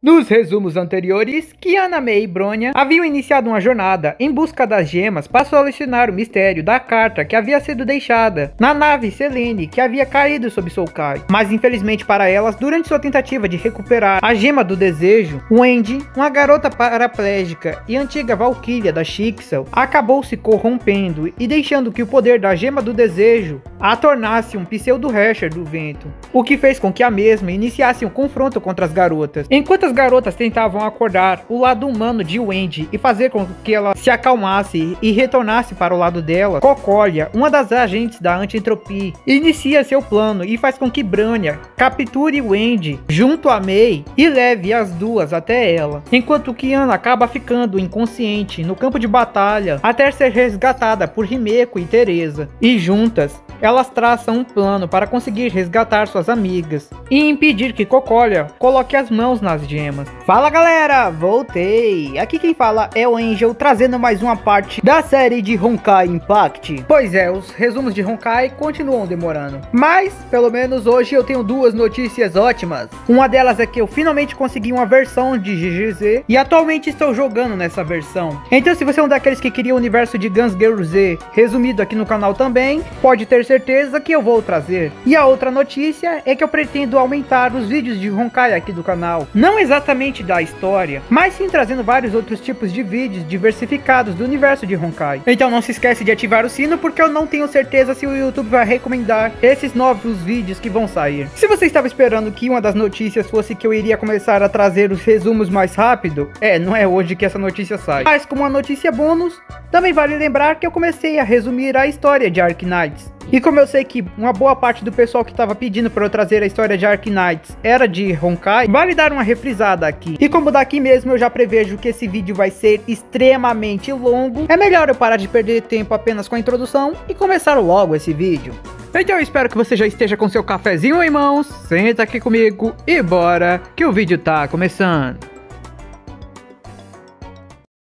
Nos resumos anteriores, Kiana, May e Bronya haviam iniciado uma jornada em busca das gemas para solucionar o mistério da carta que havia sido deixada na nave Selene que havia caído sob Sulkai. Mas infelizmente para elas, durante sua tentativa de recuperar a gema do desejo, Wendy, uma garota paraplégica e antiga valquíria da Shyxel, acabou se corrompendo e deixando que o poder da gema do desejo a tornasse um pseudo-Hesher do vento, o que fez com que a mesma iniciasse um confronto contra as garotas. Enquanto as garotas tentavam acordar o lado humano de Wendy e fazer com que ela se acalmasse e retornasse para o lado dela, Cocolia, uma das agentes da Anti-Entropia, inicia seu plano e faz com que Bronya capture Wendy junto a May e leve as duas até ela, enquanto Kiana acaba ficando inconsciente no campo de batalha até ser resgatada por Himeko e Teresa, e juntas elas traçam um plano para conseguir resgatar suas amigas e impedir que Cocolia coloque as mãos nas gemas. Fala galera, voltei! Aqui quem fala é o Angel, trazendo mais uma parte da série de Honkai Impact. Pois é, os resumos de Honkai continuam demorando, mas pelo menos hoje eu tenho duas notícias ótimas. Uma delas é que eu finalmente consegui uma versão de GGZ e atualmente estou jogando nessa versão. Então se você é um daqueles que queria o universo de Guns Girl Z resumido aqui no canal também, pode ter certeza que eu vou trazer. E a outra notícia é que eu pretendo aumentar os vídeos de Honkai aqui do canal. Não exatamente da história, mas sim trazendo vários outros tipos de vídeos diversificados do universo de Honkai. Então não se esquece de ativar o sino, porque eu não tenho certeza se o YouTube vai recomendar esses novos vídeos que vão sair. Se você estava esperando que uma das notícias fosse que eu iria começar a trazer os resumos mais rápido, não é hoje que essa notícia sai. Mas como uma notícia bônus, também vale lembrar que eu comecei a resumir a história de Arknights. E como eu sei que uma boa parte do pessoal que estava pedindo para eu trazer a história de Arknights era de Honkai, vale dar uma refrisada aqui. E como daqui mesmo eu já prevejo que esse vídeo vai ser extremamente longo, é melhor eu parar de perder tempo apenas com a introdução e começar logo esse vídeo. Então eu espero que você já esteja com seu cafezinho em mãos, senta aqui comigo e bora que o vídeo tá começando.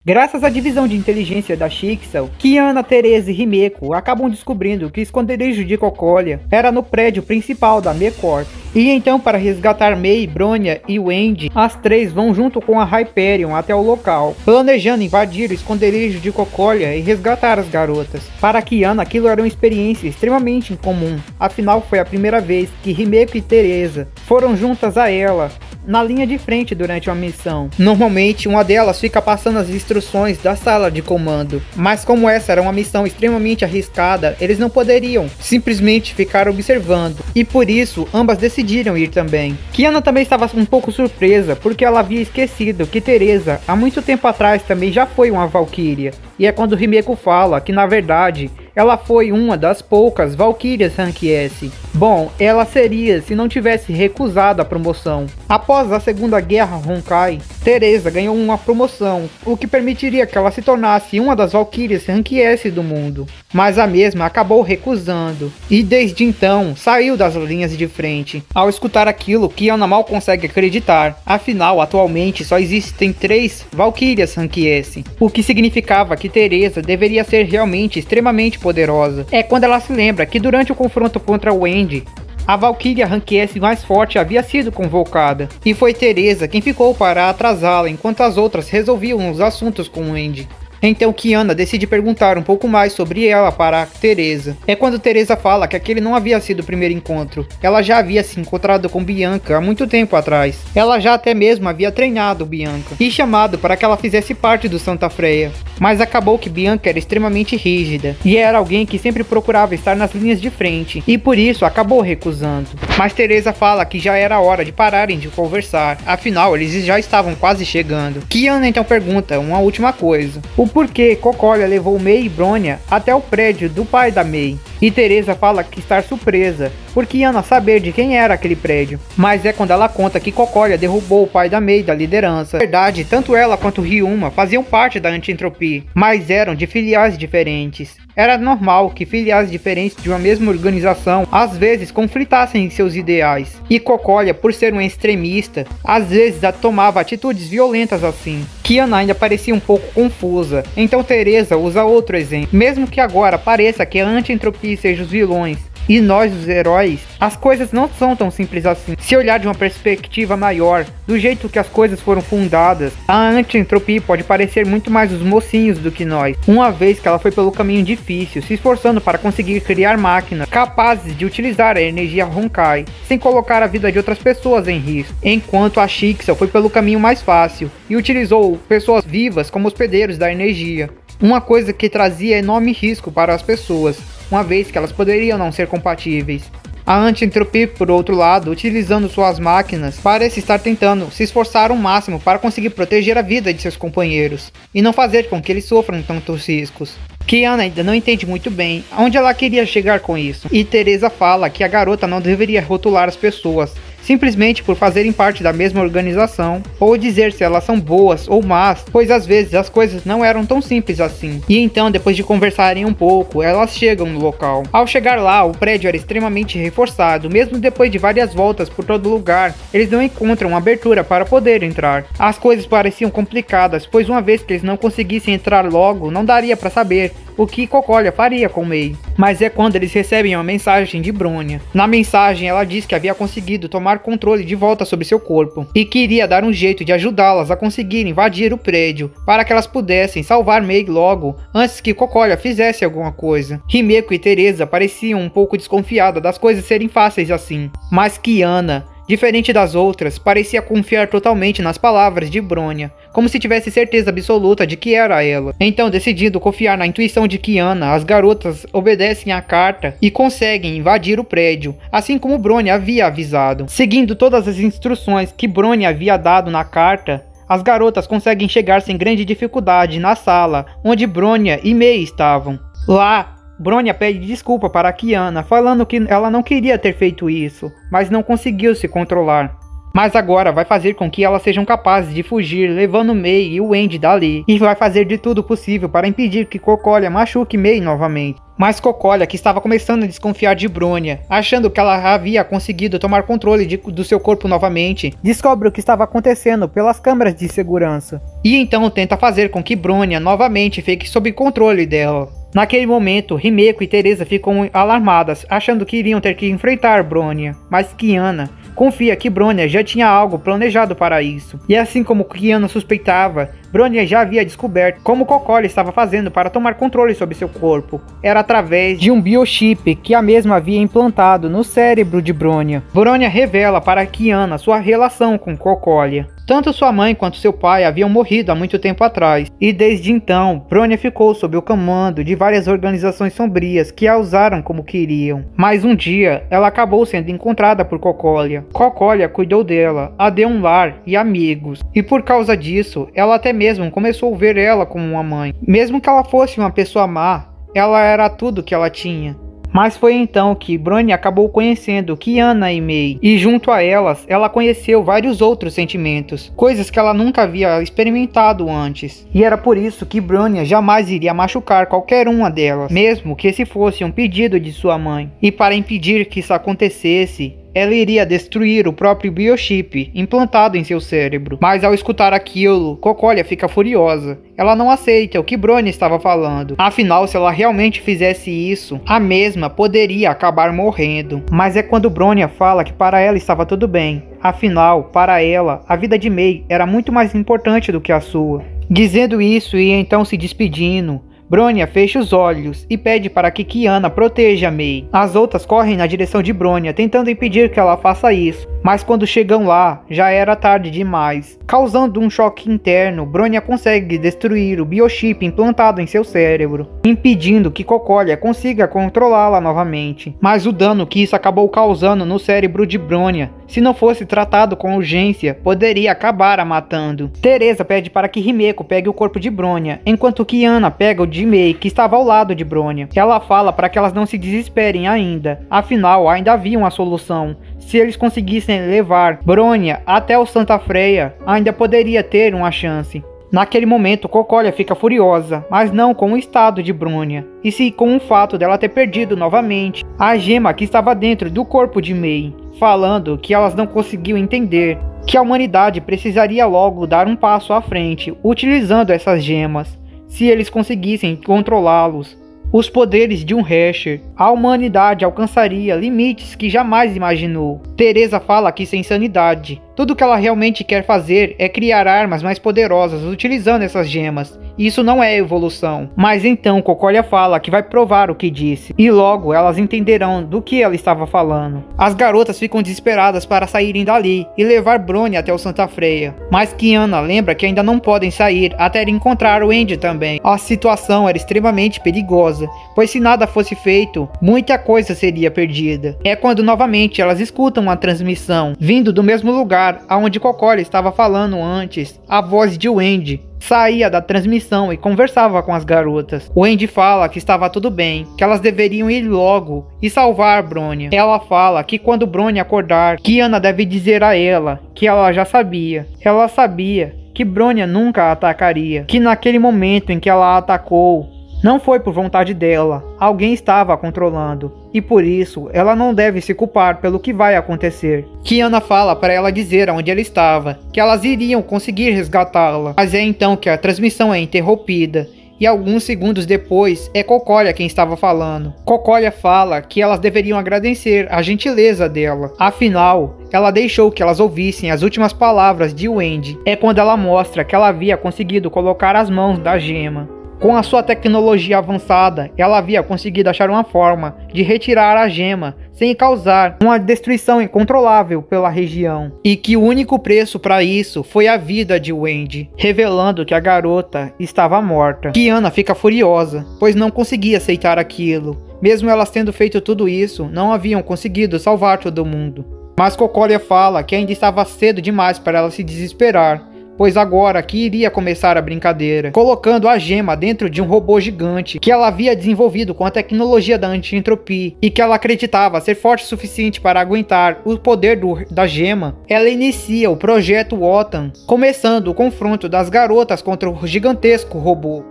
Graças à divisão de inteligência da Shyxel, Kiana, Teresa e Himeko acabam descobrindo que o esconderijo de Cocolia era no prédio principal da MechWarp. E então, para resgatar May, Bronya e Wendy, as três vão junto com a Hyperion até o local, planejando invadir o esconderijo de Cocolia e resgatar as garotas. Para Kiana, aquilo era uma experiência extremamente incomum, afinal foi a primeira vez que Himeko e Teresa foram juntas a ela na linha de frente durante uma missão. Normalmente uma delas fica passando as instruções da sala de comando, mas como essa era uma missão extremamente arriscada, eles não poderiam simplesmente ficar observando, e por isso ambas decidiram ir também. Kiana também estava um pouco surpresa, porque ela havia esquecido que Teresa há muito tempo atrás também já foi uma valquíria, e é quando Himeko fala que na verdade ela foi uma das poucas valquírias Rank S. Bom, ela seria se não tivesse recusado a promoção. Após a Segunda Guerra Honkai, Teresa ganhou uma promoção, o que permitiria que ela se tornasse uma das valquírias Rank S do mundo. Mas a mesma acabou recusando, e desde então saiu das linhas de frente. Ao escutar aquilo, Kiana mal consegue acreditar, afinal atualmente só existem 3 valquírias Rank S, o que significava que Teresa deveria ser realmente extremamente poderosa. É quando ela se lembra que durante o confronto contra Wendy, a Valkyria Rank S mais forte havia sido convocada, e foi Teresa quem ficou para atrasá-la enquanto as outras resolviam os assuntos com Wendy. Então Kiana decide perguntar um pouco mais sobre ela para Teresa. É quando Teresa fala que aquele não havia sido o primeiro encontro. Ela já havia se encontrado com Bianca há muito tempo atrás. Ela já até mesmo havia treinado Bianca e chamado para que ela fizesse parte do Santa Freya. Mas acabou que Bianca era extremamente rígida e era alguém que sempre procurava estar nas linhas de frente, e por isso acabou recusando. Mas Teresa fala que já era hora de pararem de conversar, afinal eles já estavam quase chegando. Kiana então pergunta uma última coisa: o porquê Cocolia levou May e Bronya até o prédio do pai da May. E Teresa fala que está surpresa por Kiana saber de quem era aquele prédio. Mas é quando ela conta que Cocolia derrubou o pai da May da liderança. Na verdade, tanto ela quanto Ryuma faziam parte da Anti-Entropia, mas eram de filiais diferentes. Era normal que filiais diferentes de uma mesma organização às vezes conflitassem em seus ideais. E Cocolia, por ser uma extremista, às vezes tomava atitudes violentas assim. Kiana ainda parecia um pouco confusa, então Teresa usa outro exemplo. Mesmo que agora pareça que a Anti-Entropia seja os vilões, E nós, os heróis, as coisas não são tão simples assim. Se olhar de uma perspectiva maior, do jeito que as coisas foram fundadas, a anti-entropia pode parecer muito mais os mocinhos do que nós, uma vez que ela foi pelo caminho difícil, se esforçando para conseguir criar máquinas capazes de utilizar a energia Honkai, sem colocar a vida de outras pessoas em risco, enquanto a Shixel foi pelo caminho mais fácil, e utilizou pessoas vivas como hospedeiros da energia, uma coisa que trazia enorme risco para as pessoas, uma vez que elas poderiam não ser compatíveis. A anti-entropia, por outro lado, utilizando suas máquinas, parece estar tentando se esforçar ao máximo para conseguir proteger a vida de seus companheiros, e não fazer com que eles sofram tantos riscos. Kiana ainda não entende muito bem aonde ela queria chegar com isso, e Teresa fala que a garota não deveria rotular as pessoas, simplesmente por fazerem parte da mesma organização, ou dizer se elas são boas ou más, pois às vezes as coisas não eram tão simples assim. E então, depois de conversarem um pouco, elas chegam no local. Ao chegar lá, o prédio era extremamente reforçado, mesmo depois de várias voltas por todo lugar, eles não encontram abertura para poder entrar. As coisas pareciam complicadas, pois uma vez que eles não conseguissem entrar logo, não daria para saber o que Cocolia faria com Mei. Mas é quando eles recebem uma mensagem de Bronya. Na mensagem ela diz que havia conseguido tomar controle de volta sobre seu corpo e queria dar um jeito de ajudá-las a conseguir invadir o prédio para que elas pudessem salvar Mei logo antes que Cocolia fizesse alguma coisa. Himeko e Teresa pareciam um pouco desconfiadas das coisas serem fáceis assim, mas Kiana, diferente das outras, parecia confiar totalmente nas palavras de Bronya, como se tivesse certeza absoluta de que era ela. Então, decidindo confiar na intuição de Kiana, as garotas obedecem à carta e conseguem invadir o prédio, assim como Bronya havia avisado. Seguindo todas as instruções que Bronya havia dado na carta, as garotas conseguem chegar sem grande dificuldade na sala onde Bronya e Mei estavam. Lá, Bronya pede desculpa para Kiana, falando que ela não queria ter feito isso, mas não conseguiu se controlar. Mas agora vai fazer com que elas sejam capazes de fugir, levando Mei e o Wendy dali, e vai fazer de tudo possível para impedir que Cocolia machuque Mei novamente. Mas Cocolia, que estava começando a desconfiar de Bronya, achando que ela havia conseguido tomar controle do seu corpo novamente, descobre o que estava acontecendo pelas câmeras de segurança. E então tenta fazer com que Bronya novamente fique sob controle dela. Naquele momento, Himeko e Teresa ficam alarmadas, achando que iriam ter que enfrentar Bronya, mas Kiana confia que Bronya já tinha algo planejado para isso. E assim como Kiana suspeitava, Bronya já havia descoberto como Cocolia estava fazendo para tomar controle sobre seu corpo. Era através de um biochip que a mesma havia implantado no cérebro de Bronya. Bronya revela para Kiana sua relação com Cocolia. Tanto sua mãe quanto seu pai haviam morrido há muito tempo atrás, e desde então, Bronya ficou sob o comando de várias organizações sombrias que a usaram como queriam. Mas um dia, ela acabou sendo encontrada por Cocolia. Cocolia cuidou dela, a deu um lar e amigos, e por causa disso, ela até mesmo começou a ver ela como uma mãe. Mesmo que ela fosse uma pessoa má, ela era tudo que ela tinha. Mas foi então que Bronya acabou conhecendo Kiana e Mei, e junto a elas, ela conheceu vários outros sentimentos, coisas que ela nunca havia experimentado antes. E era por isso que Bronya jamais iria machucar qualquer uma delas, mesmo que esse fosse um pedido de sua mãe. E para impedir que isso acontecesse, ela iria destruir o próprio biochip implantado em seu cérebro. Mas ao escutar aquilo, Cocolia fica furiosa. Ela não aceita o que Bronya estava falando. Afinal, se ela realmente fizesse isso, a mesma poderia acabar morrendo. Mas é quando Bronya fala que para ela estava tudo bem. Afinal, para ela, a vida de Mei era muito mais importante do que a sua. Dizendo isso e então se despedindo, Bronya fecha os olhos e pede para que Kiana proteja Mei. As outras correm na direção de Bronya, tentando impedir que ela faça isso, mas quando chegam lá, já era tarde demais. Causando um choque interno, Bronya consegue destruir o biochip implantado em seu cérebro, impedindo que Cocolia consiga controlá-la novamente. Mas o dano que isso acabou causando no cérebro de Bronya, se não fosse tratado com urgência, poderia acabar a matando. Teresa pede para que Himeko pegue o corpo de Bronya, enquanto Kiana pega o de Mei, que estava ao lado de Bronya. Ela fala para que elas não se desesperem ainda, afinal ainda havia uma solução. Se eles conseguissem levar Bronya até o Santa Freya, ainda poderia ter uma chance. Naquele momento, Cocolia fica furiosa, mas não com o estado de Bronya, e sim com o fato dela ter perdido novamente a gema que estava dentro do corpo de Mei, falando que elas não conseguiam entender que a humanidade precisaria logo dar um passo à frente, utilizando essas gemas, se eles conseguissem controlá-los. os poderes de um Hasher. A humanidade alcançaria limites que jamais imaginou. Teresa fala que isso é insanidade. Tudo que ela realmente quer fazer é criar armas mais poderosas utilizando essas gemas. Isso não é evolução. Mas então Cocolia fala que vai provar o que disse. E logo elas entenderão do que ela estava falando. As garotas ficam desesperadas para saírem dali e levar Bronya até o Santa Freya. Mas Kiana lembra que ainda não podem sair até encontrar o Andy também. A situação era extremamente perigosa, pois se nada fosse feito, muita coisa seria perdida. É quando novamente elas escutam uma transmissão, vindo do mesmo lugar aonde Cocolia estava falando antes. A voz de Wendy saía da transmissão e conversava com as garotas. Wendy fala que estava tudo bem, que elas deveriam ir logo e salvar Bronya. Ela fala que quando Bronya acordar, Kiana deve dizer a ela que ela já sabia. Ela sabia que Bronya nunca a atacaria, que naquele momento em que ela a atacou, não foi por vontade dela, alguém estava a controlando, e por isso ela não deve se culpar pelo que vai acontecer. Kiana fala para ela dizer onde ela estava, que elas iriam conseguir resgatá-la, mas é então que a transmissão é interrompida. E alguns segundos depois, é Cocolia quem estava falando. Cocolia fala que elas deveriam agradecer a gentileza dela. Afinal, ela deixou que elas ouvissem as últimas palavras de Wendy. É quando ela mostra que ela havia conseguido colocar as mãos da gema. Com a sua tecnologia avançada, ela havia conseguido achar uma forma de retirar a gema sem causar uma destruição incontrolável pela região. E que o único preço para isso foi a vida de Wendy, revelando que a garota estava morta. Kiana fica furiosa, pois não conseguia aceitar aquilo. Mesmo elas tendo feito tudo isso, não haviam conseguido salvar todo mundo. Mas Cocolia fala que ainda estava cedo demais para ela se desesperar, pois agora que iria começar a brincadeira, colocando a gema dentro de um robô gigante que ela havia desenvolvido com a tecnologia da anti-entropia e que ela acreditava ser forte o suficiente para aguentar o poder da gema. Ela inicia o projeto Wotan, começando o confronto das garotas contra o gigantesco robô.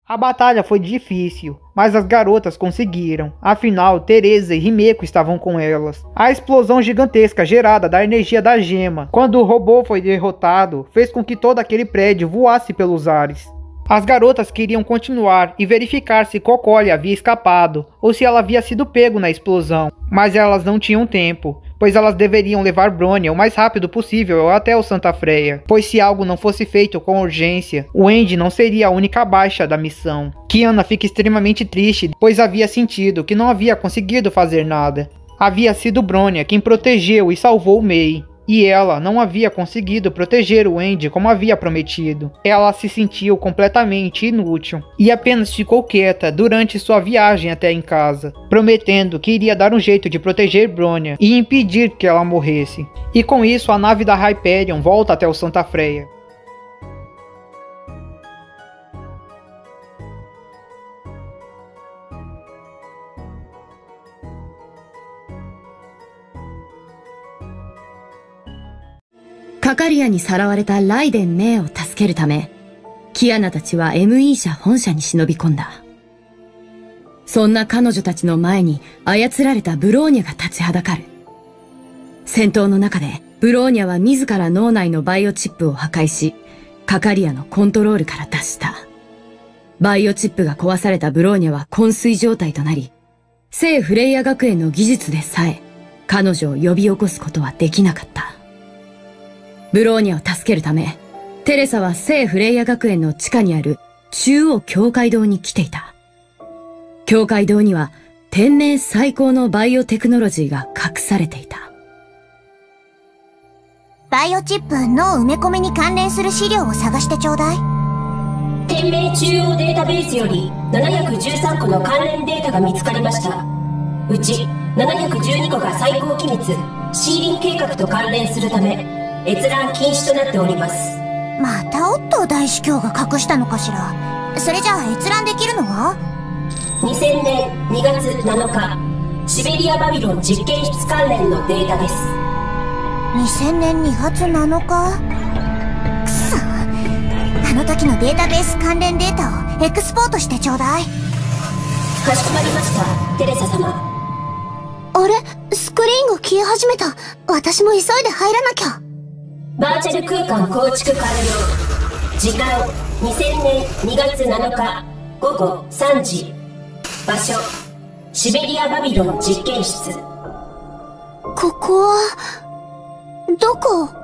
A batalha foi difícil, mas as garotas conseguiram. Afinal, Teresa e Himeko estavam com elas. A explosão gigantesca gerada da energia da gema, quando o robô foi derrotado, fez com que todo aquele prédio voasse pelos ares. As garotas queriam continuar e verificar se Cocolia havia escapado ou se ela havia sido pego na explosão, mas elas não tinham tempo, pois elas deveriam levar Bronya o mais rápido possível até o Santa Freya, pois se algo não fosse feito com urgência, o Andy não seria a única baixa da missão. Kiana fica extremamente triste, pois havia sentido que não havia conseguido fazer nada. Havia sido Bronya quem protegeu e salvou Mei, e ela não havia conseguido proteger o Andy como havia prometido. Ela se sentiu completamente inútil e apenas ficou quieta durante sua viagem até em casa, prometendo que iria dar um jeito de proteger Bronya e impedir que ela morresse. E com isso a nave da Hyperion volta até o Santa Freya.カカリアにさらわれたライデン・メイを助けるため、キアナたちは ME 社本社に忍び込んだ。そんな彼女たちの前に操られたブローニャが立ちはだかる。戦闘の中でブローニャは自ら脳内のバイオチップを破壊し、カカリアのコントロールから脱した。バイオチップが壊されたブローニャは昏睡状態となり、聖フレイヤ学園の技術でさえ彼女を呼び起こすことはできなかった。ブローニャを助けるため、テレサは聖フレイヤ学園の地下にある中央教会堂に来ていた。教会堂には天命最高のバイオテクノロジーが隠されていた。バイオチップ脳埋め込みに関連する資料を探してちょうだい。天命中央データベースより713個の関連データが見つかりました。うち712個が最高機密シーリン計画と関連するため閲覧禁止となっております。またオットー大司教が隠したのかしら。それじゃあ閲覧できるのは2000年2月7日シベリアバビロン実験室関連のデータです。2000年2月7日。くそ、あの時のデータベース関連データをエクスポートしてちょうだい。かしこまりました、テレサ様。あれ、スクリーンが消え始めた。私も急いで入らなきゃ。バーチャル空間構築完了。時間2000年2月7日午後3時。場所シベリアバビロン実験室。ここはどこ？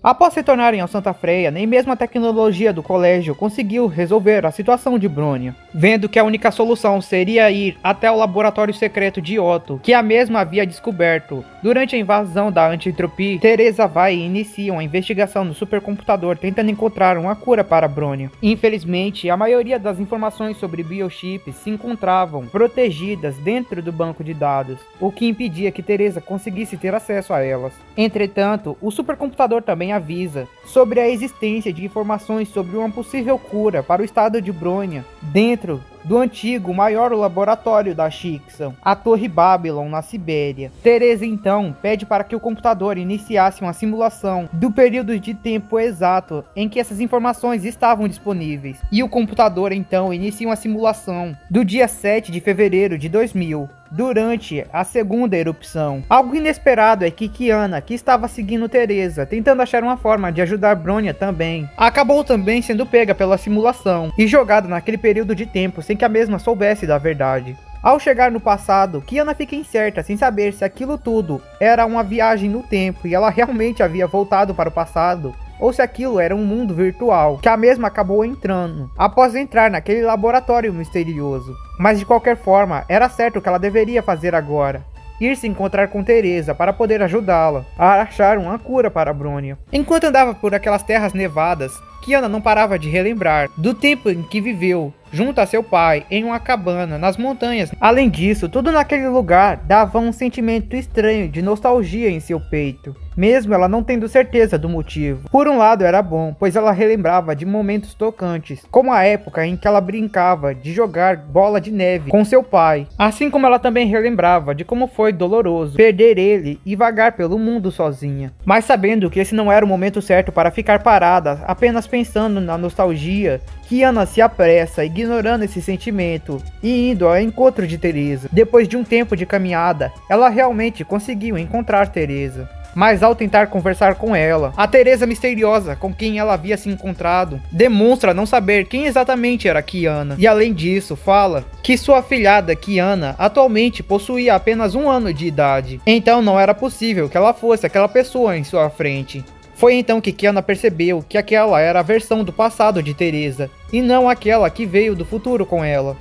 Após se tornarem ao Santa Freya, nem mesmo a tecnologia do colégio conseguiu resolver a situação de Bronya. Vendo que a única solução seria ir até o laboratório secreto de Otto, que a mesma havia descoberto durante a invasão da Anti-Entropia, Teresa vai e inicia uma investigação no supercomputador tentando encontrar uma cura para Bronya. Infelizmente, a maioria das informações sobre biochips se encontravam protegidas dentro do banco de dados, o que impedia que Teresa conseguisse ter acesso a elas. Entretanto, o supercomputador também avisa sobre a existência de informações sobre uma possível cura para o estado de Bronya dentro do antigo maior laboratório da Shixon, a Torre Babylon na Sibéria. Teresa então pede para que o computador iniciasse uma simulação do período de tempo exato em que essas informações estavam disponíveis, e o computador então inicia uma simulação do dia 7 de fevereiro de 2000, durante a segunda erupção. Algo inesperado é que Kiana, que estava seguindo Teresa, tentando achar uma forma de ajudar Bronya também, acabou também sendo pega pela simulação e jogada naquele período de tempo sem que a mesma soubesse da verdade. Ao chegar no passado, Kiana fica incerta sem saber se aquilo tudo era uma viagem no tempo e ela realmente havia voltado para o passado, ou se aquilo era um mundo virtual, que a mesma acabou entrando, após entrar naquele laboratório misterioso. Mas de qualquer forma, era certo o que ela deveria fazer agora: ir se encontrar com Teresa para poder ajudá-la a achar uma cura para Bronya. Enquanto andava por aquelas terras nevadas, Kiana não parava de relembrar do tempo em que viveu junto a seu pai em uma cabana nas montanhas. Além disso, tudo naquele lugar dava um sentimento estranho de nostalgia em seu peito, mesmo ela não tendo certeza do motivo. Por um lado era bom, pois ela relembrava de momentos tocantes, como a época em que ela brincava de jogar bola de neve com seu pai, assim como ela também relembrava de como foi doloroso perder ele e vagar pelo mundo sozinha. Mas sabendo que esse não era o momento certo para ficar parada, apenas pensando na nostalgia, Kiana se apressa, ignorando esse sentimento e indo ao encontro de Teresa. Depois de um tempo de caminhada, ela realmente conseguiu encontrar Teresa. Mas ao tentar conversar com ela, a Teresa misteriosa com quem ela havia se encontrado demonstra não saber quem exatamente era Kiana. E além disso, fala que sua afilhada Kiana atualmente possuía apenas 1 ano de idade. Então não era possível que ela fosse aquela pessoa em sua frente. Foi então que Kiana percebeu que aquela era a versão do passado de Teresa, e não aquela que veio do futuro com ela.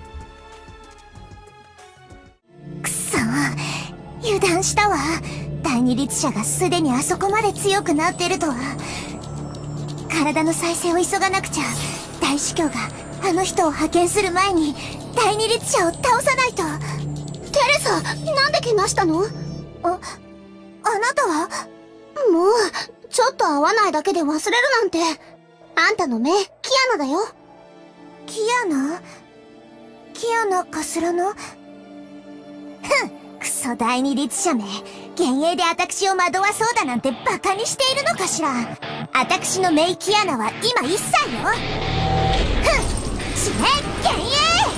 くそ、油断したわ。第二律者がすでにあそこまで強くなってるとは。体の再生を急がなくちゃ。大司教があの人を派遣する前に第二律者を倒さないと。テレサ、なんで怪我したの？あなたは？もうちょっと会わないだけで忘れるなんて。あんたの目、キアナだよ。キアナかすらの？ふん、クソ第二律者め。幻影で私を惑わそうだなんてバカにしているのかしら。私のメイキアナは今1歳よ。ふん、死ね、幻影！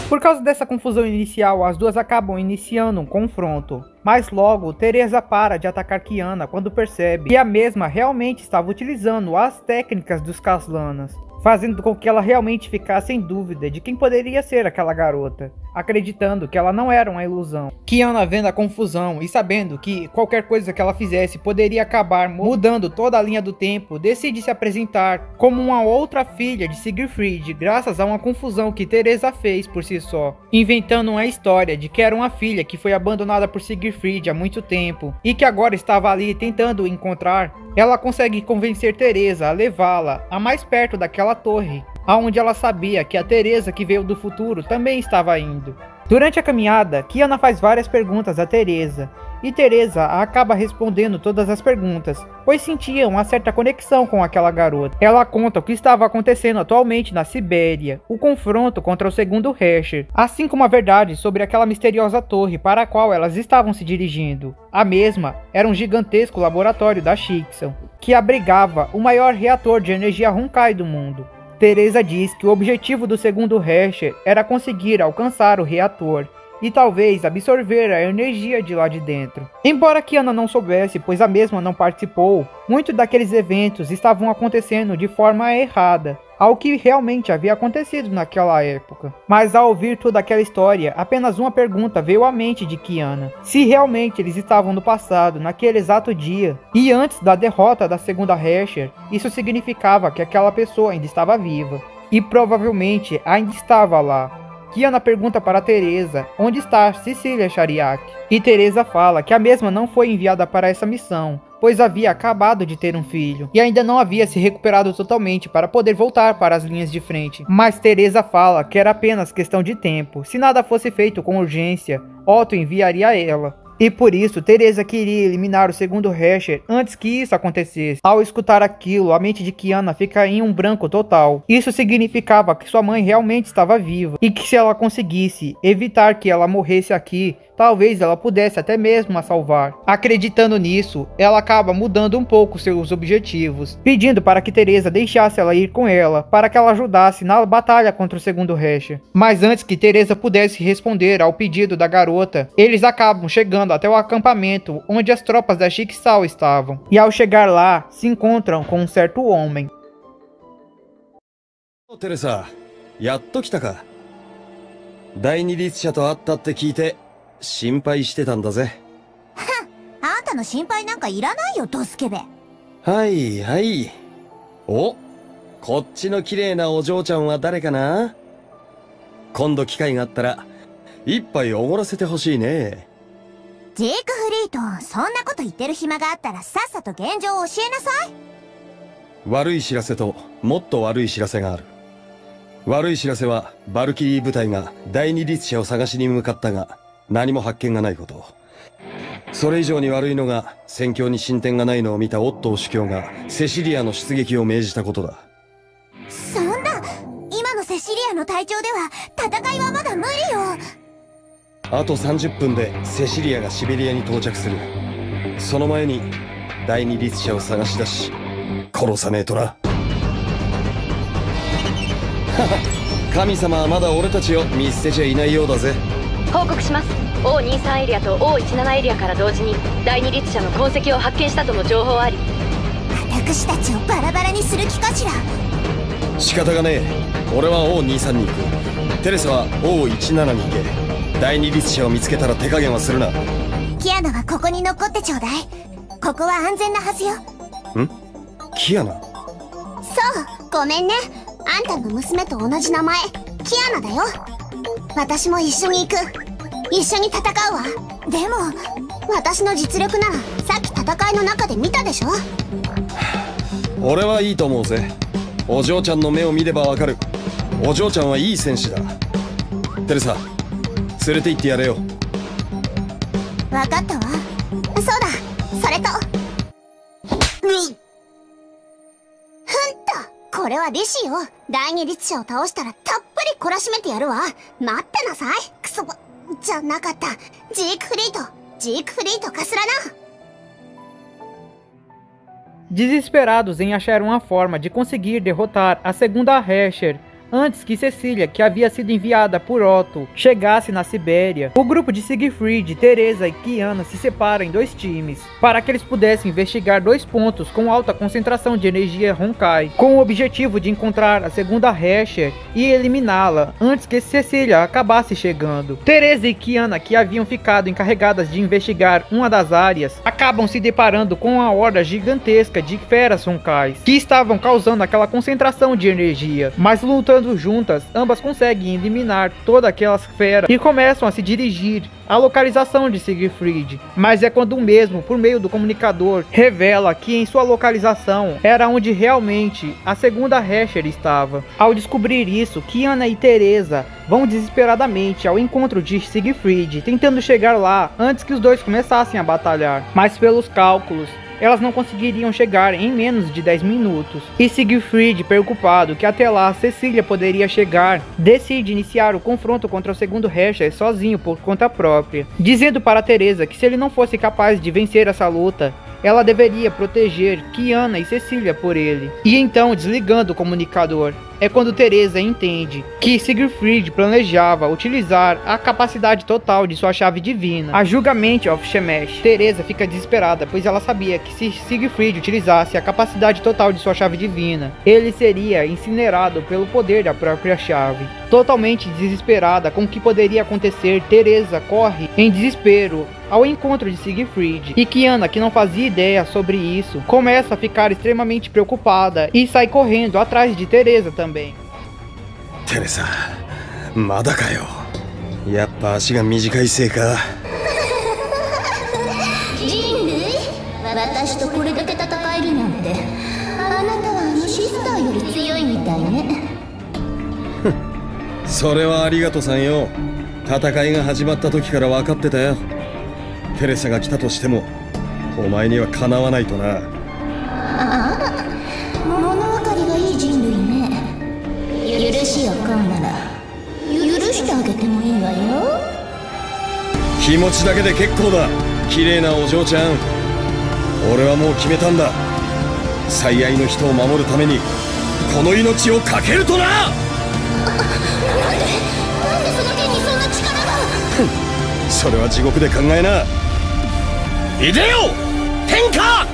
Por causa dessa confusão inicial, as duas acabam iniciando um confronto. Mas logo, Teresa para de atacar Kiana quando percebe que a mesma realmente estava utilizando as técnicas dos Caslanas, fazendo com que ela realmente ficasse em dúvida de quem poderia ser aquela garota, acreditando que ela não era uma ilusão. Kiana, vendo a confusão e sabendo que qualquer coisa que ela fizesse poderia acabar mudando toda a linha do tempo, decide se apresentar como uma outra filha de Siegfried, graças a uma confusão que Teresa fez por si só, inventando uma história de que era uma filha que foi abandonada por Siegfried há muito tempo e que agora estava ali tentando encontrar. Ela consegue convencer Teresa a levá-la a mais perto daquela torre, aonde ela sabia que a Teresa que veio do futuro também estava indo. Durante a caminhada, Kiana faz várias perguntas a Teresa, e Teresa acaba respondendo todas as perguntas, pois sentia uma certa conexão com aquela garota. Ela conta o que estava acontecendo atualmente na Sibéria, o confronto contra o segundo Hesher, assim como a verdade sobre aquela misteriosa torre para a qual elas estavam se dirigindo. A mesma era um gigantesco laboratório da Shixon, que abrigava o maior reator de energia Honkai do mundo. Teresa diz que o objetivo do segundo Hesher era conseguir alcançar o reator, e talvez absorver a energia de lá de dentro. Embora Kiana não soubesse, pois a mesma não participou, muitos daqueles eventos estavam acontecendo de forma errada, ao que realmente havia acontecido naquela época. Mas ao ouvir toda aquela história, apenas uma pergunta veio à mente de Kiana: se realmente eles estavam no passado, naquele exato dia, e antes da derrota da segunda Hersher, isso significava que aquela pessoa ainda estava viva, e provavelmente ainda estava lá. Kiana pergunta para Teresa onde está Cecília Shariak, e Teresa fala que a mesma não foi enviada para essa missão, pois havia acabado de ter um filho, e ainda não havia se recuperado totalmente para poder voltar para as linhas de frente. Mas Teresa fala que era apenas questão de tempo, se nada fosse feito com urgência, Otto enviaria ela. E por isso, Teresa queria eliminar o segundo Hersher antes que isso acontecesse. Ao escutar aquilo, a mente de Kiana fica em um branco total. Isso significava que sua mãe realmente estava viva, e que se ela conseguisse evitar que ela morresse aqui, talvez ela pudesse até mesmo a salvar. Acreditando nisso, ela acaba mudando um pouco seus objetivos, pedindo para que Teresa deixasse ela ir com ela, para que ela ajudasse na batalha contra o segundo Hersher. Mas antes que Teresa pudesse responder ao pedido da garota, eles acabam chegando até o acampamento onde as tropas da Chixal estavam. E ao chegar lá, se encontram com um certo homem. Teresa, やっと来たか。第二律者と会ったって聞いて心配してたんだぜ。あんたの心配なんかいらないよ、ドスケベ。はいはい。お、こっちの綺麗なお嬢ちゃんは誰かな。今度機会があったら一杯おごらせてほしいね。ジークフリート、そんなこと言ってる暇があったらさっさと現状を教えなさい。悪い知らせともっと悪い知らせがある。悪い知らせはバルキリー部隊が第二律者を探しに向かったが何も発見がないこと。それ以上に悪いのが戦況に進展がないのを見たオットー主教がセシリアの出撃を命じたことだ。そんな、今のセシリアの隊長では戦いはまだ無理よ。あと30分でセシリアがシベリアに到着する。その前に第二律者を探し出し殺さねえとな。神様はまだ俺たちを見捨てちゃいないようだぜ。報告します。 O23 エリアと O17 エリアから同時に第二律者の痕跡を発見したとの情報あり。私たちをバラバラにする気かしら。仕方がねえ。俺は O23 に行く。テレサは O17 に行け。第二律者を見つけたら手加減はするな。キアナはここに残ってちょうだい。ここは安全なはずよ。ん？キアナ？そう、ごめんね。あんたの娘と同じ名前、キアナだよ。私も一緒に行く。一緒に戦うわ。でも私の実力ならさっき戦いの中で見たでしょ。俺はいいと思うぜ。お嬢ちゃんの目を見ればわかる。お嬢ちゃんはいい戦士だ。テレサ、連れて行ってやれよ。わかったわ。そうだ、それとこれはリシよ。第二律者を倒したらたっぷり懲らしめてやるわ。待ってなさい。クソじゃなかった。ジークフリートかすらな。 Desesperados em achar uma forma de conseguir derrotar a segunda Hersher antes que Cecília, que havia sido enviada por Otto, chegasse na Sibéria, o grupo de Siegfried, Teresa e Kiana se separa em dois times, para que eles pudessem investigar dois pontos com alta concentração de energia Honkai, com o objetivo de encontrar a segunda Hersher e eliminá-la antes que Cecília acabasse chegando. Teresa e Kiana, que haviam ficado encarregadas de investigar uma das áreas, acabam se deparando com uma horda gigantesca de feras Honkais, que estavam causando aquela concentração de energia, mas lutando juntas, ambas conseguem eliminar todas aquelas feras e começam a se dirigir à localização de Siegfried. Mas é quando o mesmo, por meio do comunicador, revela que em sua localização era onde realmente a segunda Hersher estava. Ao descobrir isso, Kiana e Teresa vão desesperadamente ao encontro de Siegfried, tentando chegar lá antes que os dois começassem a batalhar. Mas pelos cálculos, elas não conseguiriam chegar em menos de 10 minutos. E Siegfried, preocupado que até lá Cecília poderia chegar, decide iniciar o confronto contra o segundo Hersher sozinho por conta própria, dizendo para Teresa que se ele não fosse capaz de vencer essa luta, ela deveria proteger Kiana e Cecília por ele. E então, desligando o comunicador, é quando Teresa entende que Siegfried planejava utilizar a capacidade total de sua chave divina, a Julgamento of Shemesh. Teresa fica desesperada, pois ela sabia que se Siegfried utilizasse a capacidade total de sua chave divina, ele seria incinerado pelo poder da própria chave. Totalmente desesperada com o que poderia acontecer, Teresa corre em desespero ao encontro de Siegfried, e Kiana, que não fazia ideia sobre isso, começa a ficar extremamente preocupada e sai correndo atrás de Teresa também. Teresa, まだかよ。やっぱ足が短いせいか。人類、私とこれだけ戦えるなんて、あなたはあのシスターより強いみたいね。それはありがとさんよ。戦いが始まった時から分かってたよ。テレサが来たとしてもお前にはかなわないとな。ああ、物分かりがいい人類ね。許しを買うなら許してあげてもいいわよ。気持ちだけで結構だ、綺麗なお嬢ちゃん。俺はもう決めたんだ。最愛の人を守るためにこの命を懸けるとな。なんでその剣にそんな力が。それは地獄で考えな。イデオ天下。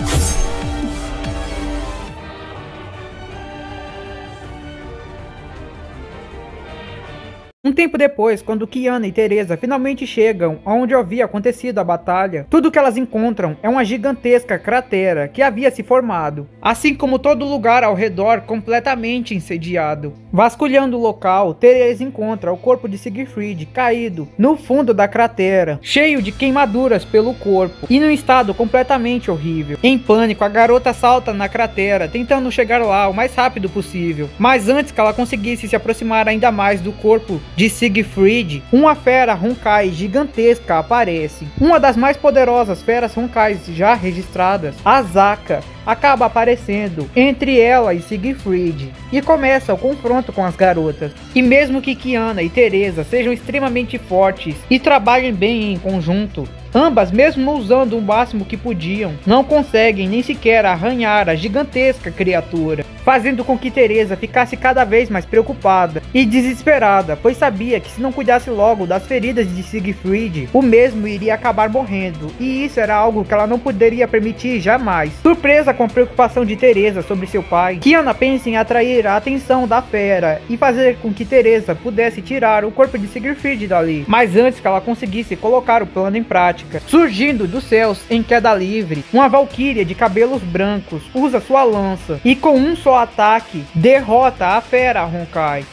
Tempo depois, quando Kiana e Teresa finalmente chegam onde havia acontecido a batalha, tudo que elas encontram é uma gigantesca cratera que havia se formado, assim como todo lugar ao redor completamente incendiado. Vasculhando o local, Teresa encontra o corpo de Siegfried caído no fundo da cratera, cheio de queimaduras pelo corpo e num estado completamente horrível. Em pânico, a garota salta na cratera, tentando chegar lá o mais rápido possível, mas antes que ela conseguisse se aproximar ainda mais do corpo de Siegfried, uma fera Honkai gigantesca aparece. Uma das mais poderosas feras Honkais já registradas, a Zaka, acaba aparecendo entre ela e Siegfried e começa o confronto com as garotas. E mesmo que Kiana e Teresa sejam extremamente fortes e trabalhem bem em conjunto, ambas, mesmo usando o máximo que podiam, não conseguem nem sequer arranhar a gigantesca criatura, fazendo com que Teresa ficasse cada vez mais preocupada e desesperada, pois sabia que se não cuidasse logo das feridas de Siegfried, o mesmo iria acabar morrendo, e isso era algo que ela não poderia permitir jamais. Surpresa com a preocupação de Teresa sobre seu pai, Kiana pensa em atrair a atenção da fera e fazer com que Teresa pudesse tirar o corpo de Siegfried dali, mas antes que ela conseguisse colocar o plano em prática, surgindo dos céus em queda livre, uma valquíria de cabelos brancos usa sua lança e com um só ataque derrota a fera Honkai.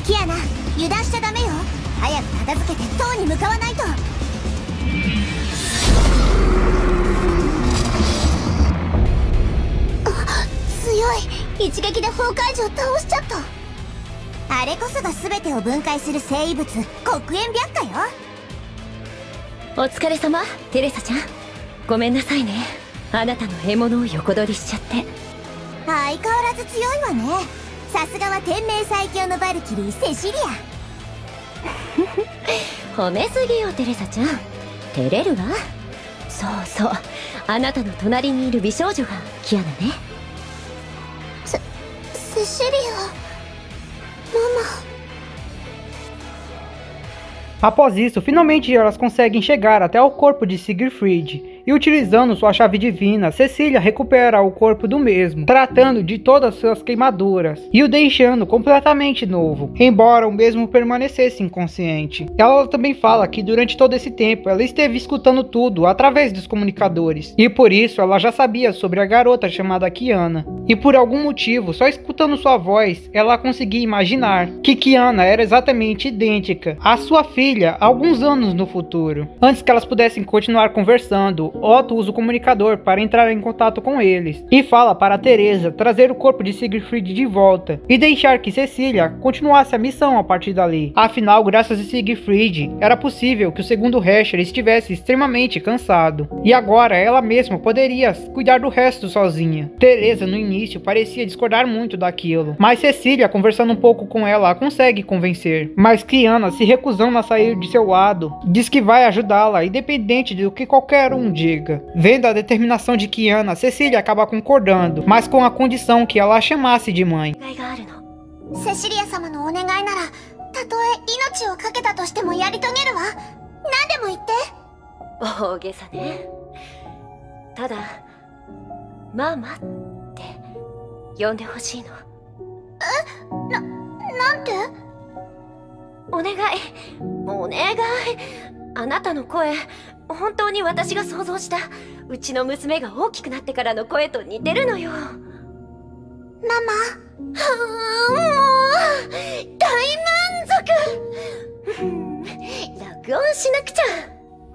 Kiana, 油断しちゃダメよ。早く片付けて塔に向かわないと。強い、一撃で崩壊城倒しちゃった。あれこそが全てを分解する生異物、黒煙白化よ。お疲れ様、テレサちゃん。ごめんなさいね、あなたの獲物を横取りしちゃって。相変わらず強いわね。さすがは天命最強のバルキリーセシリア。褒めすぎよテレサちゃん、照れるわ。そうそう、あなたの隣にいる美少女がキアナね。セシリア。Após isso, finalmente elas conseguem chegar até o corpo de Siegfried, e utilizando sua chave divina, Cecília recupera o corpo do mesmo, tratando de todas suas queimaduras, e o deixando completamente novo, embora o mesmo permanecesse inconsciente. Ela também fala que durante todo esse tempo ela esteve escutando tudo através dos comunicadores, e por isso ela já sabia sobre a garota chamada Kiana, e por algum motivo, só escutando sua voz, ela conseguia imaginar que Kiana era exatamente idêntica à sua filha alguns anos no futuro. Antes que elas pudessem continuar conversando, Otto usa o comunicador para entrar em contato com eles e fala para Teresa trazer o corpo de Siegfried de volta e deixar que Cecília continuasse a missão a partir dali. Afinal, graças a Siegfried, era possível que o segundo Hesher estivesse extremamente cansado e agora ela mesma poderia cuidar do resto sozinha. Teresa no início parecia discordar muito daquilo, mas Cecília, conversando um pouco com ela, a consegue convencer. Mas Kiana, se recusando a sair de seu lado, diz que vai ajudá-la, independente do que qualquer um diga. Vendo a determinação de Kiana, Cecília acaba concordando, mas com a condição que ela a chamasse de mãe. セシリア様のお願いなら、たとえ命を懸けたとしてもやり遂げるわ。何でも言って。大げさね。ただ、ママって呼んでほしいの。なんて？お願い、お願い。あなたの声、本当に私が想像したうちの娘が大きくなってからの声と似てるのよ。ママ。もう大満足。録音しなくちゃ。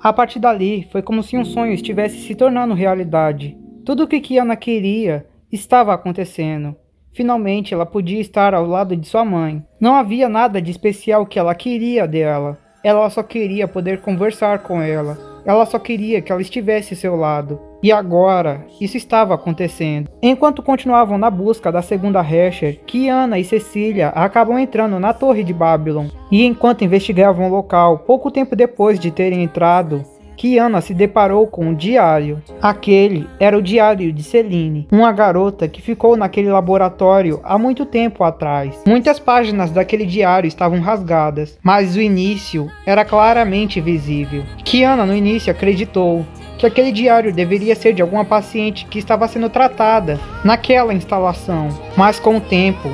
A partir dali, foi como se um sonho estivesse se tornando realidade. Tudo o que Kiana queria estava acontecendo. Finalmente, ela podia estar ao lado de sua mãe. Não havia nada de especial que ela queria dela. Ela só queria poder conversar com ela. Ela só queria que ela estivesse ao seu lado. E agora, isso estava acontecendo. Enquanto continuavam na busca da segunda Hersher, Kiana e Cecília acabam entrando na Torre de Babylon. E enquanto investigavam o local, pouco tempo depois de terem entrado, Kiana se deparou com um diário. Aquele era o diário de Celine, uma garota que ficou naquele laboratório há muito tempo atrás. Muitas páginas daquele diário estavam rasgadas, mas o início era claramente visível. Kiana no início acreditou que aquele diário deveria ser de alguma paciente que estava sendo tratada naquela instalação, mas com o tempo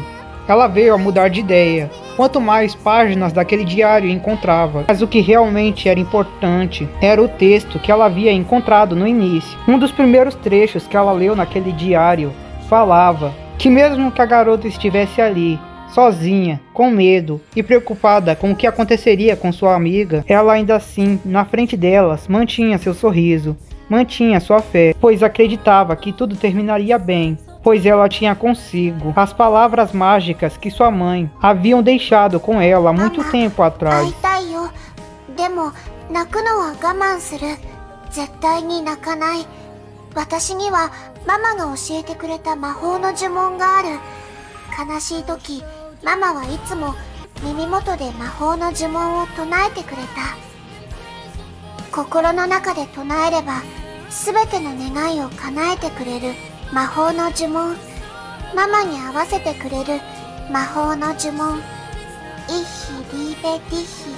ela veio a mudar de ideia. Quanto mais páginas daquele diário encontrava, mas o que realmente era importante era o texto que ela havia encontrado no início. Um dos primeiros trechos que ela leu naquele diário falava que mesmo que a garota estivesse ali, sozinha, com medo e preocupada com o que aconteceria com sua amiga, ela ainda assim, na frente delas, mantinha seu sorriso, mantinha sua fé, pois acreditava que tudo terminaria bem. Pois ela tinha consigo as palavras mágicas que sua mãe haviam deixado com ela há muito tempo atrás. でも泣くのは我慢する。絶対に泣かない。私にはママが教えてくれた魔法の呪文がある。悲しい時、ママはいつも耳元で魔法の呪文を唱えてくれた。心の中で唱えれば、すべての願いを叶えてくれる。魔法の呪文、ママに合わせてくれる魔法の呪文、イヒリベディヒ。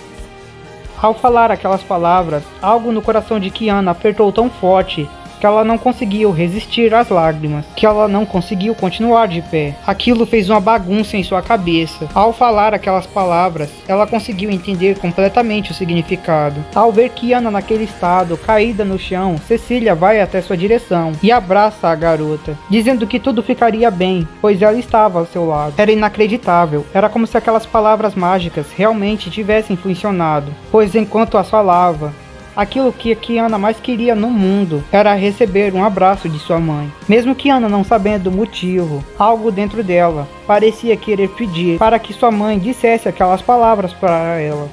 Ao falar aquelas palavras, algo no coração de Kiana apertou tão forte que ela não conseguiu resistir às lágrimas, que ela não conseguiu continuar de pé. Aquilo fez uma bagunça em sua cabeça. Ao falar aquelas palavras, ela conseguiu entender completamente o significado. Ao ver Kiana naquele estado, caída no chão, Cecília vai até sua direção e abraça a garota, dizendo que tudo ficaria bem, pois ela estava ao seu lado. Era inacreditável, era como se aquelas palavras mágicas realmente tivessem funcionado, pois enquanto as falava, aquilo que a Kiana mais queria no mundo era receber um abraço de sua mãe. Mesmo Kiana não sabendo o motivo, algo dentro dela parecia querer pedir para que sua mãe dissesse aquelas palavras para ela.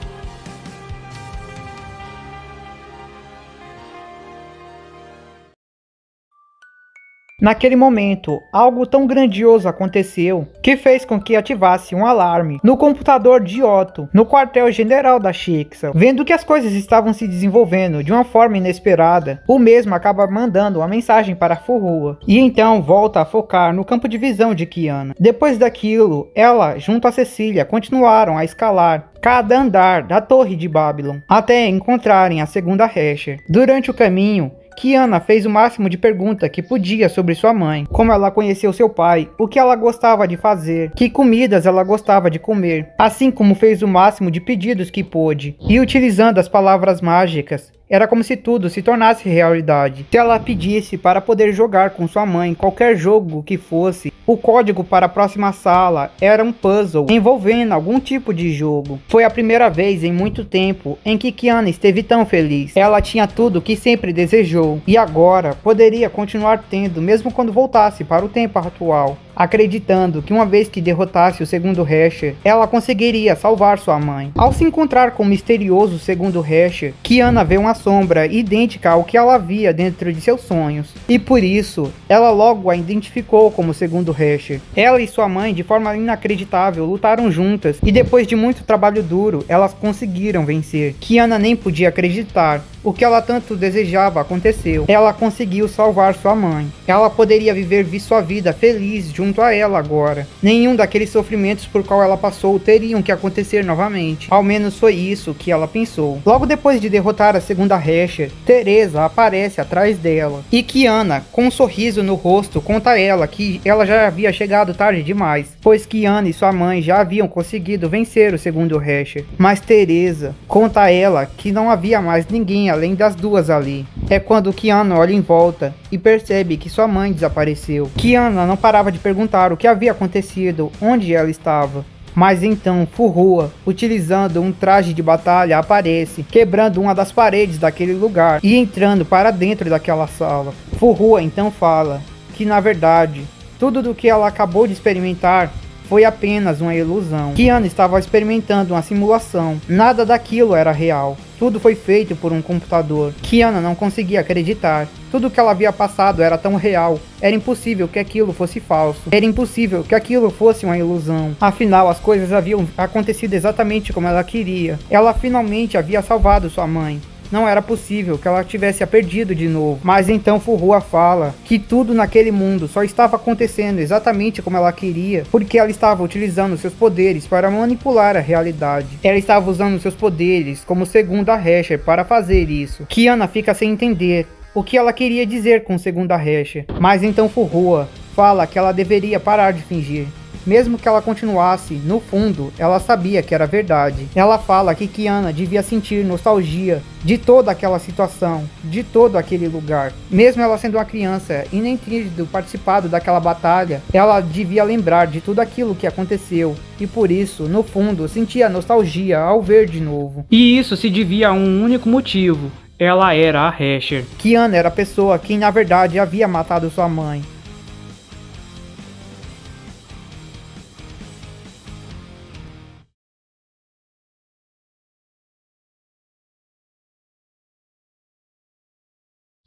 Naquele momento, algo tão grandioso aconteceu que fez com que ativasse um alarme no computador de Otto, no quartel-general da Shixel. Vendo que as coisas estavam se desenvolvendo de uma forma inesperada, o mesmo acaba mandando uma mensagem para Furua, e então volta a focar no campo de visão de Kiana. Depois daquilo, ela, junto a Cecília, continuaram a escalar cada andar da Torre de Babylon, até encontrarem a segunda Hersher. Durante o caminho, Kiana fez o máximo de perguntas que podia sobre sua mãe, como ela conheceu seu pai, o que ela gostava de fazer, que comidas ela gostava de comer, assim como fez o máximo de pedidos que pôde, e utilizando as palavras mágicas, era como se tudo se tornasse realidade. Se ela pedisse para poder jogar com sua mãe qualquer jogo que fosse, o código para a próxima sala era um puzzle envolvendo algum tipo de jogo. Foi a primeira vez em muito tempo em que Kiana esteve tão feliz. Ela tinha tudo o que sempre desejou, e agora poderia continuar tendo mesmo quando voltasse para o tempo atual. acreditando que uma vez que derrotasse o segundo Hasher, ela conseguiria salvar sua mãe. Ao se encontrar com o misterioso segundo Hasher, Kiana vê uma sombra idêntica ao que ela via dentro de seus sonhos, e por isso, ela logo a identificou como segundo Hasher. Ela e sua mãe, de forma inacreditável, lutaram juntas, e depois de muito trabalho duro, elas conseguiram vencer. Kiana nem podia acreditar. O que ela tanto desejava aconteceu. Ela conseguiu salvar sua mãe. Ela poderia viver sua vida feliz junto a ela agora. Nenhum daqueles sofrimentos por qual ela passou teriam que acontecer novamente. Ao menos foi isso que ela pensou. Logo depois de derrotar a segunda Hasher, Teresa aparece atrás dela. E Kiana, com um sorriso no rosto, conta a ela que ela já havia chegado tarde demais, pois Kiana e sua mãe já haviam conseguido vencer o segundo Hasher. Mas Teresa conta a ela que não havia mais ninguém além das duas ali. É quando Kiana olha em volta e percebe que sua mãe desapareceu. Kiana não parava de perguntar o que havia acontecido, onde ela estava. Mas então Furuha, utilizando um traje de batalha, aparece, quebrando uma das paredes daquele lugar e entrando para dentro daquela sala. Furuha então fala que na verdade, tudo do que ela acabou de experimentar foi apenas uma ilusão. Kiana estava experimentando uma simulação. Nada daquilo era real. Tudo foi feito por um computador. Kiana não conseguia acreditar. Tudo que ela havia passado era tão real. Era impossível que aquilo fosse falso. Era impossível que aquilo fosse uma ilusão. Afinal, as coisas haviam acontecido exatamente como ela queria. Ela finalmente havia salvado sua mãe. Não era possível que ela tivesse a perdido de novo. Mas então Furuha fala que tudo naquele mundo só estava acontecendo exatamente como ela queria, porque ela estava utilizando seus poderes para manipular a realidade. Ela estava usando seus poderes como segunda Hasher para fazer isso. Kiana fica sem entender o que ela queria dizer com segunda Hasher. Mas então Furuha fala que ela deveria parar de fingir. Mesmo que ela continuasse, no fundo, ela sabia que era verdade. Ela fala que Kiana devia sentir nostalgia de toda aquela situação, de todo aquele lugar. Mesmo ela sendo uma criança e nem tendo participado daquela batalha, ela devia lembrar de tudo aquilo que aconteceu. E por isso, no fundo, sentia nostalgia ao ver de novo. E isso se devia a um único motivo. Ela era a Hasher. Kiana era a pessoa que na verdade havia matado sua mãe.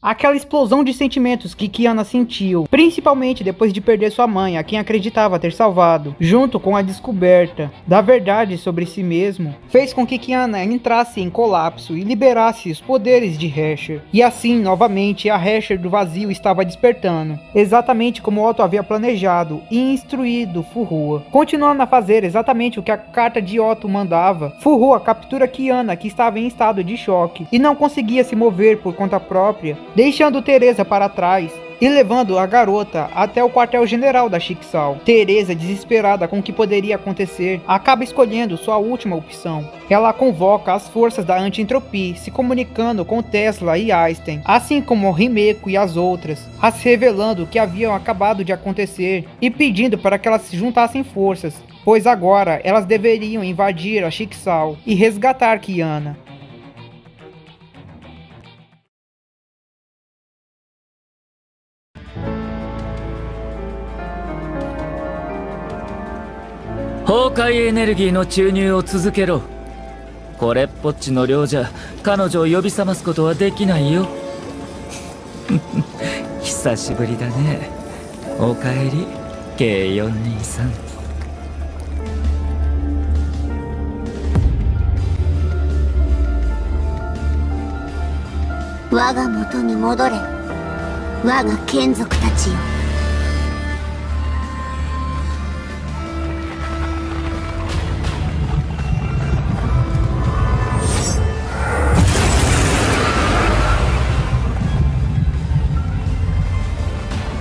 Aquela explosão de sentimentos que Kiana sentiu, principalmente depois de perder sua mãe, a quem acreditava ter salvado, junto com a descoberta da verdade sobre si mesmo, fez com que Kiana entrasse em colapso e liberasse os poderes de Hasher. E assim, novamente, a Hasher do vazio estava despertando, exatamente como Otto havia planejado e instruído Furuha. Continuando a fazer exatamente o que a carta de Otto mandava, Furuha captura Kiana, que estava em estado de choque e não conseguia se mover por conta própria, deixando Teresa para trás e levando a garota até o quartel-general da Chixal. Teresa, desesperada com o que poderia acontecer, acaba escolhendo sua última opção. Ela convoca as forças da anti-entropia, se comunicando com Tesla e Einstein, assim como Himeko e as outras, as revelando o que haviam acabado de acontecer e pedindo para que elas se juntassem forças, pois agora elas deveriam invadir a Chixal e resgatar Kiana.崩壊エネルギーの注入を続けろ。これっぽっちの量じゃ彼女を呼び覚ますことはできないよ。久しぶりだね。おかえり K423。我が元に戻れ。我が眷属たちよ。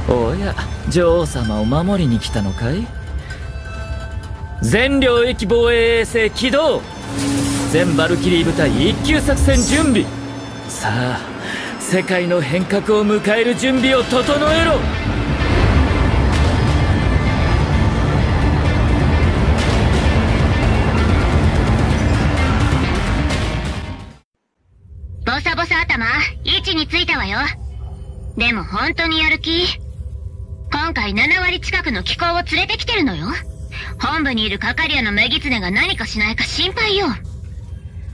おや、女王様を守りに来たのかい？全領域防衛衛星起動。全バルキリー部隊一級作戦準備。さあ、世界の変革を迎える準備を整えろ。ボサボサ頭、位置についたわよ。でも本当にやる気？こ今回7割近くの機構を連れてきてるのよ。本部にいるカカリアのメギツネが何かしないか心配よ。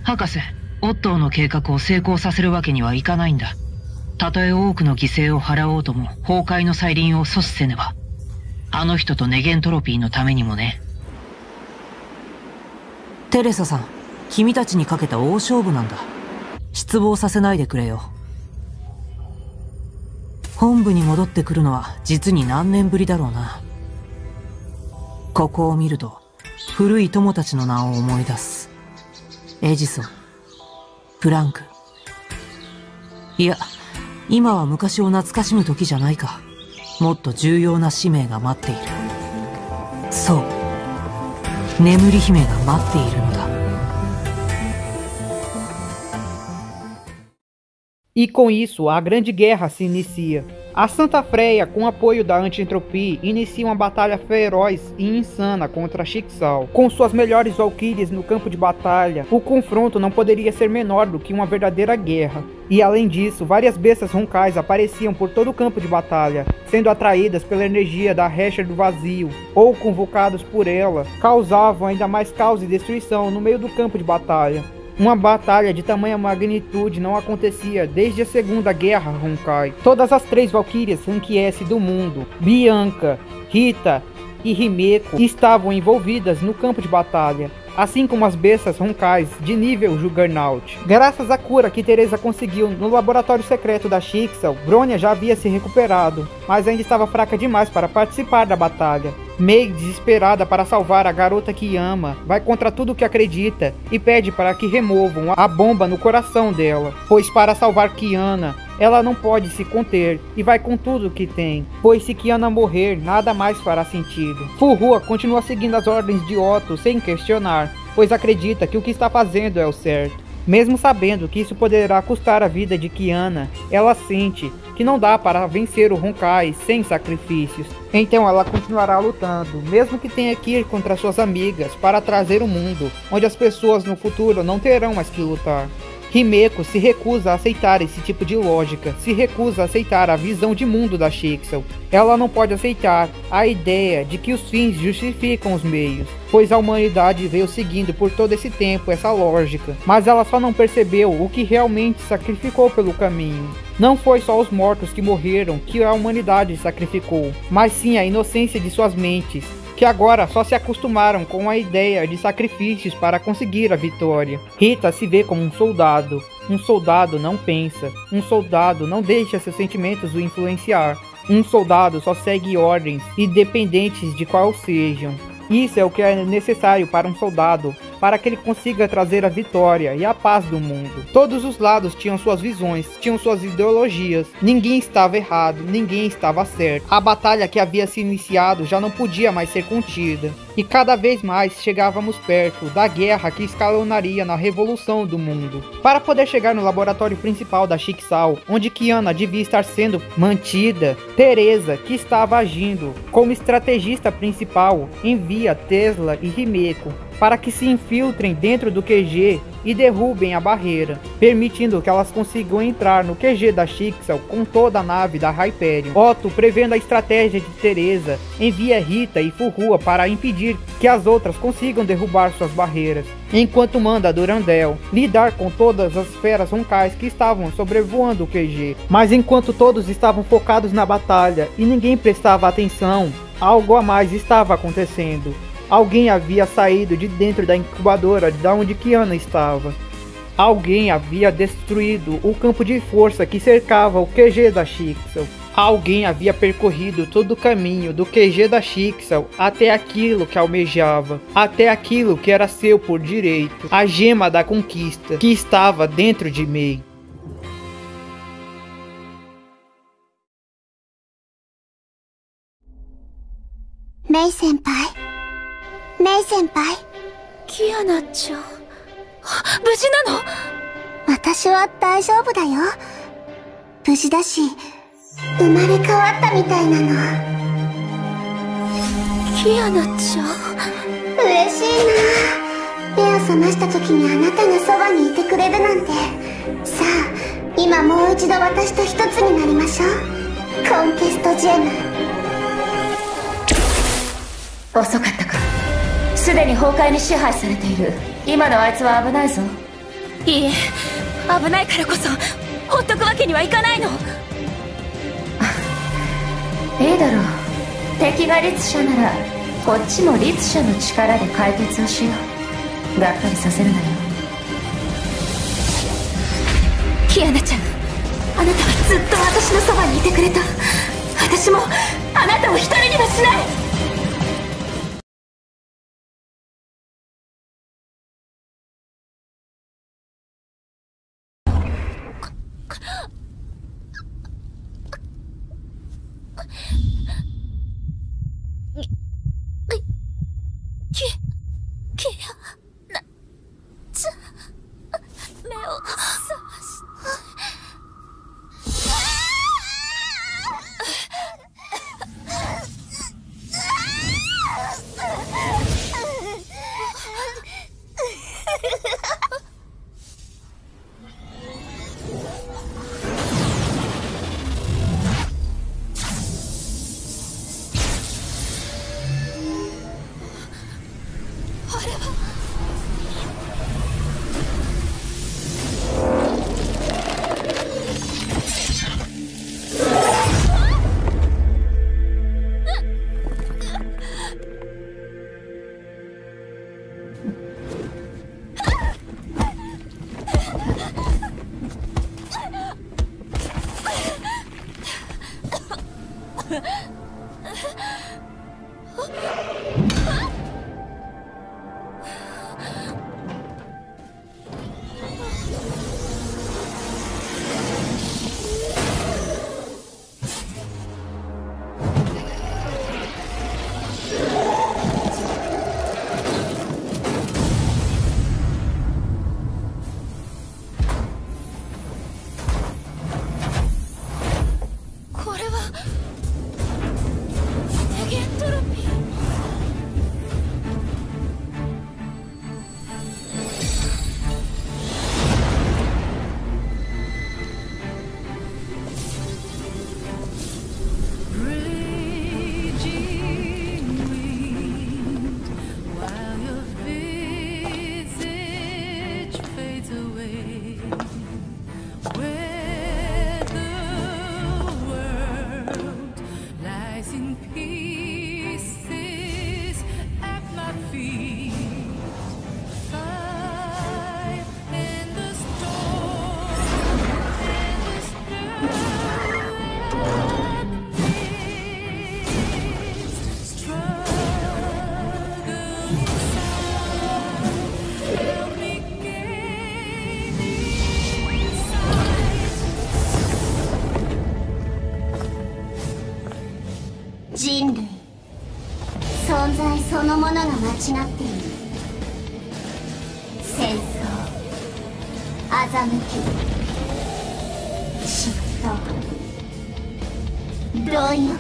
博士、オットーの計画を成功させるわけにはいかないんだ。たとえ多くの犠牲を払おうとも崩壊の再臨を阻止せねば。あの人とネゲントロピーのためにもね。テレサさん、君たちにかけた大勝負なんだ。失望させないでくれよ。本部に戻ってくるのは実に何年ぶりだろうな。ここを見ると古い友たちの名を思い出す。エジソン、プランク。いや、今は昔を懐かしむ時じゃないか。もっと重要な使命が待っている。そう、眠り姫が待っているのだ。E com isso, a Grande Guerra se inicia. A Santa Freya, com apoio da Anti-Entropia, inicia uma batalha feroz e insana contra Schicksal. Com suas melhores valquírias no campo de batalha, o confronto não poderia ser menor do que uma verdadeira guerra. E além disso, várias bestas roncais apareciam por todo o campo de batalha, sendo atraídas pela energia da Resher do Vazio, ou convocados por ela, causavam ainda mais caos e destruição no meio do campo de batalha. Uma batalha de tamanha magnitude não acontecia desde a Segunda Guerra Honkai. Todas as 3 valquírias Rank S do mundo, Bianca, Rita e Himeko, estavam envolvidas no campo de batalha, assim como as bestas roncais de nível Juggernaut. Graças à cura que Teresa conseguiu no laboratório secreto da Schicksal, Bronya já havia se recuperado, mas ainda estava fraca demais para participar da batalha. Mei, desesperada para salvar a garota que ama, vai contra tudo que acredita e pede para que removam a bomba no coração dela, pois para salvar Kiana, ela não pode se conter e vai com tudo que tem, pois se Kiana morrer, nada mais fará sentido. Furua continua seguindo as ordens de Otto sem questionar, pois acredita que o que está fazendo é o certo. Mesmo sabendo que isso poderá custar a vida de Kiana, ela sente que não dá para vencer o Honkai sem sacrifícios. Então ela continuará lutando, mesmo que tenha que ir contra suas amigas para trazer um mundo onde as pessoas no futuro não terão mais que lutar. Himeko se recusa a aceitar esse tipo de lógica, se recusa a aceitar a visão de mundo da Schicksal. Ela não pode aceitar a ideia de que os fins justificam os meios, pois a humanidade veio seguindo por todo esse tempo essa lógica, mas ela só não percebeu o que realmente sacrificou pelo caminho. Não foi só os mortos que morreram que a humanidade sacrificou, mas sim a inocência de suas mentes, que agora só se acostumaram com a ideia de sacrifícios para conseguir a vitória. Rita se vê como um soldado não pensa, um soldado não deixa seus sentimentos o influenciar, um soldado só segue ordens, independentes de qual sejam. Isso é o que é necessário para um soldado, para que ele consiga trazer a vitória e a paz do mundo. Todos os lados tinham suas visões, tinham suas ideologias. Ninguém estava errado, ninguém estava certo. A batalha que havia se iniciado já não podia mais ser contida. E cada vez mais chegávamos perto da guerra que escalonaria na revolução do mundo. Para poder chegar no laboratório principal da Schicksal, onde Kiana devia estar sendo mantida, Teresa, que estava agindo como estrategista principal, envia Tesla e Himeko para que se infiltrem dentro do QG e derrubem a barreira, permitindo que elas consigam entrar no QG da Schicksal com toda a nave da Hyperion. Otto, prevendo a estratégia de Teresa, envia Rita e Furua para impedir que as outras consigam derrubar suas barreiras, enquanto manda Durandal lidar com todas as feras roncais que estavam sobrevoando o QG. Mas enquanto todos estavam focados na batalha e ninguém prestava atenção, algo a mais estava acontecendo. Alguém havia saído de dentro da incubadora de onde Kiana estava. Alguém havia destruído o campo de força que cercava o QG da Schicksal. Alguém havia percorrido todo o caminho do QG da Schicksal até aquilo que almejava, até aquilo que era seu por direito, a gema da conquista que estava dentro de Mei. Mei senpai. Mei senpai。キアナちゃん、無事なの？私は大丈夫だよ。無事だし、生まれ変わったみたいなの。キアナちゃん、嬉しいな。目を覚ました時にあなたがそばにいてくれるなんて。さあ、今もう一度私と一つになりましょう。コンケストジェム。遅かったか。すでに崩壊に支配されている。今のあいつは危ないぞ。いいえ、危ないからこそほっとくわけにはいかないの。いいだろう。敵が律者ならこっちも律者の力で解決をしよう。がっかりさせるなよ。キアナちゃん、あなたはずっと私のそばにいてくれた。私もあなたを一人にはしない。目を覚まし人類、存在そのものが間違っている。戦争、欺き、嫉妬、貪欲。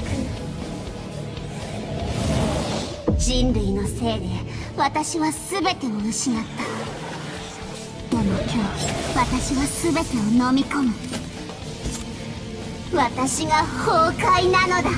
人類のせいで私は全てを失った。でも今日私は全てを飲み込む。私が崩壊なのだ。